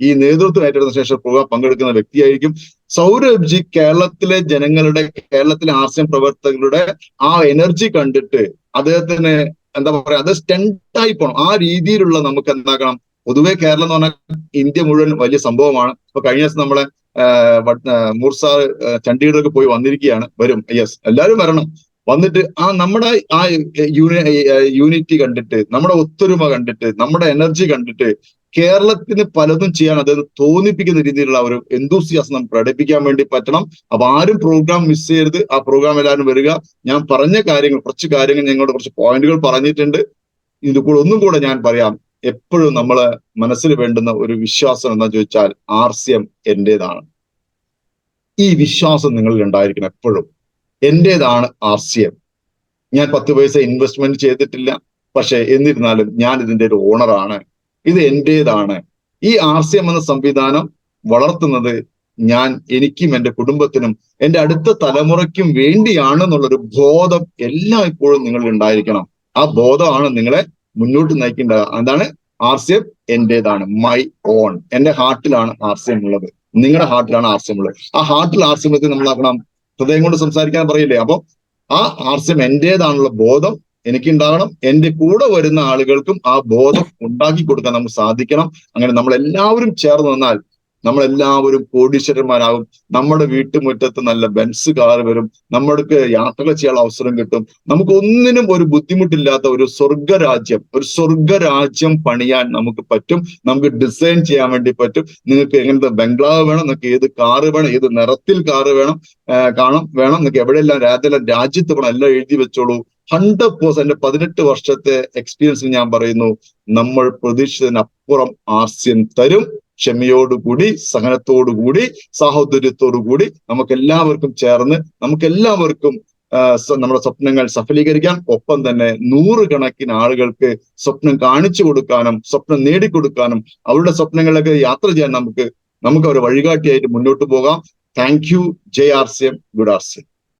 ഈ നേതൃത്വം ഏറ്റെടുത്ത ശേഷം പ്രോഗ്രാം പങ്കെടുക്കുന്ന വ്യക്തിയായിരിക്കും. സൗരഭ്ജി കേരളത്തിലെ ജനങ്ങളുടെ, കേരളത്തിലെ ആർസിഎം പ്രവർത്തകരുടെ ആ എനർജി കണ്ടിട്ട് അദ്ദേഹത്തിന് എന്താ പറയാ, അത് സ്റ്റെൻഡായി പോകണം. ആ രീതിയിലുള്ള നമുക്ക് എന്താക്കണം. പൊതുവെ കേരളം എന്ന് പറഞ്ഞാൽ ഇന്ത്യ മുഴുവൻ വലിയ സംഭവമാണ്. ഇപ്പൊ കഴിഞ്ഞ ദിവസം നമ്മളെ മൂർസാർ ചണ്ഡീഗഡിലൊക്കെ പോയി വന്നിരിക്കുകയാണ്. വരും, യെസ്, എല്ലാവരും വരണം. വന്നിട്ട് നമ്മുടെ യൂണിറ്റി കണ്ടിട്ട്, നമ്മുടെ ഒത്തൊരുമ കണ്ടിട്ട്, നമ്മുടെ എനർജി കണ്ടിട്ട് കേരളത്തിന് പലതും ചെയ്യാൻ അദ്ദേഹം തോന്നിപ്പിക്കുന്ന രീതിയിലുള്ള ഒരു എന്തൂസിയാസം പ്രകടിപ്പിക്കാൻ വേണ്ടി പറ്റണം. അപ്പൊ ആരും പ്രോഗ്രാം മിസ് ചെയ്യരുത്. ആ പ്രോഗ്രാം എല്ലാവരും വരിക. ഞാൻ പറഞ്ഞ കാര്യങ്ങൾ, കുറച്ച് കാര്യങ്ങൾ, ഞങ്ങളുടെ കുറച്ച് പോയിന്റുകൾ പറഞ്ഞിട്ടുണ്ട്. ഇത് കൂടെ ഒന്നും കൂടെ ഞാൻ പറയാം. എപ്പോഴും നമ്മളെ മനസ്സിൽ വേണ്ടുന്ന ഒരു വിശ്വാസം എന്താണെന്ന് ചോദിച്ചാൽ, ആർസിഎം എന്റേതാണ്. ഈ വിശ്വാസം നിങ്ങളിൽ ഉണ്ടായിരിക്കണം എപ്പോഴും. എന്റേതാണ് ആർസിഎം. ഞാൻ 10 പൈസ ഇൻവെസ്റ്റ്മെന്റ് ചെയ്തിട്ടില്ല, പക്ഷെ എന്നിരുന്നാലും ഞാൻ ഇതിന്റെ ഒരു ഓണറാണ്. ഇത് എന്റേതാണ്. ഈ ആർസിഎം എന്ന സംവിധാനം വളർത്തുന്നത് ഞാൻ, എനിക്കും എന്റെ കുടുംബത്തിനും എന്റെ അടുത്ത തലമുറയ്ക്കും വേണ്ടിയാണെന്നുള്ളൊരു ബോധം എല്ലായ്പ്പോഴും നിങ്ങളിൽ ഉണ്ടായിരിക്കണം. ആ ബോധമാണ് നിങ്ങളെ മുന്നോട്ട് നയിക്കേണ്ടത്. എന്താണ്? ആർസിഎം എന്റേതാണ്, മൈ ഓൺ. എന്റെ ഹാർട്ടിലാണ് ആർസിഎം ഉള്ളത്, നിങ്ങളുടെ ഹാർട്ടിലാണ് ആർസിഎം ഉള്ളത്. ആ ഹാർട്ടിൽ ആർസിഎം നമ്മളാക്കണം. ഹൃദയം കൊണ്ട് സംസാരിക്കാൻ പറയില്ലേ? അപ്പൊ ആ ആർസിഎം എന്റേതാണുള്ള ബോധം എനിക്കുണ്ടാകണം. എന്റെ കൂടെ വരുന്ന ആളുകൾക്കും ആ ബോധം ഉണ്ടാക്കി കൊടുക്കാൻ നമുക്ക് സാധിക്കണം. അങ്ങനെ നമ്മളെല്ലാവരും ചേർന്ന് നിന്നാൽ നമ്മളെല്ലാവരും കോടീശ്വരന്മാരാകും. നമ്മുടെ വീട്ടുമുറ്റത്ത് നല്ല ബെൻസ് കാർ വരും. നമ്മൾക്ക് യാത്രകൾ ചെയ്യാനുള്ള അവസരം കിട്ടും. നമുക്ക് ഒന്നിനും ഒരു ബുദ്ധിമുട്ടില്ലാത്ത ഒരു സ്വർഗരാജ്യം പണിയാൻ നമുക്ക് പറ്റും. നമുക്ക് ഡിസൈൻ ചെയ്യാൻ വേണ്ടി പറ്റും. നിങ്ങൾക്ക് എങ്ങനത്തെ ബംഗ്ലാവ് വേണം, നിങ്ങൾക്ക് ഏത് കാറ് വേണം, ഏത് നിറത്തിൽ കാറ് വേണം, വേണം, നിങ്ങൾക്ക് എവിടെയെല്ലാം രാജ്യത്ത് വേണം, എല്ലാം എഴുതി വെച്ചോളൂ. 100% എന്റെ 18 വർഷത്തെ എക്സ്പീരിയൻസിൽ ഞാൻ പറയുന്നു, നമ്മൾ പ്രതീക്ഷിച്ചതിനപ്പുറം ആർസിഎം തരും. ക്ഷമയോടുകൂടി, സഹനത്തോടുകൂടി, സാഹോദര്യത്തോടുകൂടി നമുക്കെല്ലാവർക്കും ചേർന്ന് നമുക്കെല്ലാവർക്കും നമ്മുടെ സ്വപ്നങ്ങൾ സഫലീകരിക്കാൻ, ഒപ്പം തന്നെ 100 കണക്കിന് ആളുകൾക്ക് സ്വപ്നം കാണിച്ചു കൊടുക്കാനും സ്വപ്നം നേടിക്കൊടുക്കാനും അവരുടെ സ്വപ്നങ്ങളിലേക്ക് യാത്ര ചെയ്യാൻ നമുക്ക് അവരെ വഴികാട്ടിയായിട്ട് മുന്നോട്ട് പോകാം. Thank you. Jai RCM, good RCM.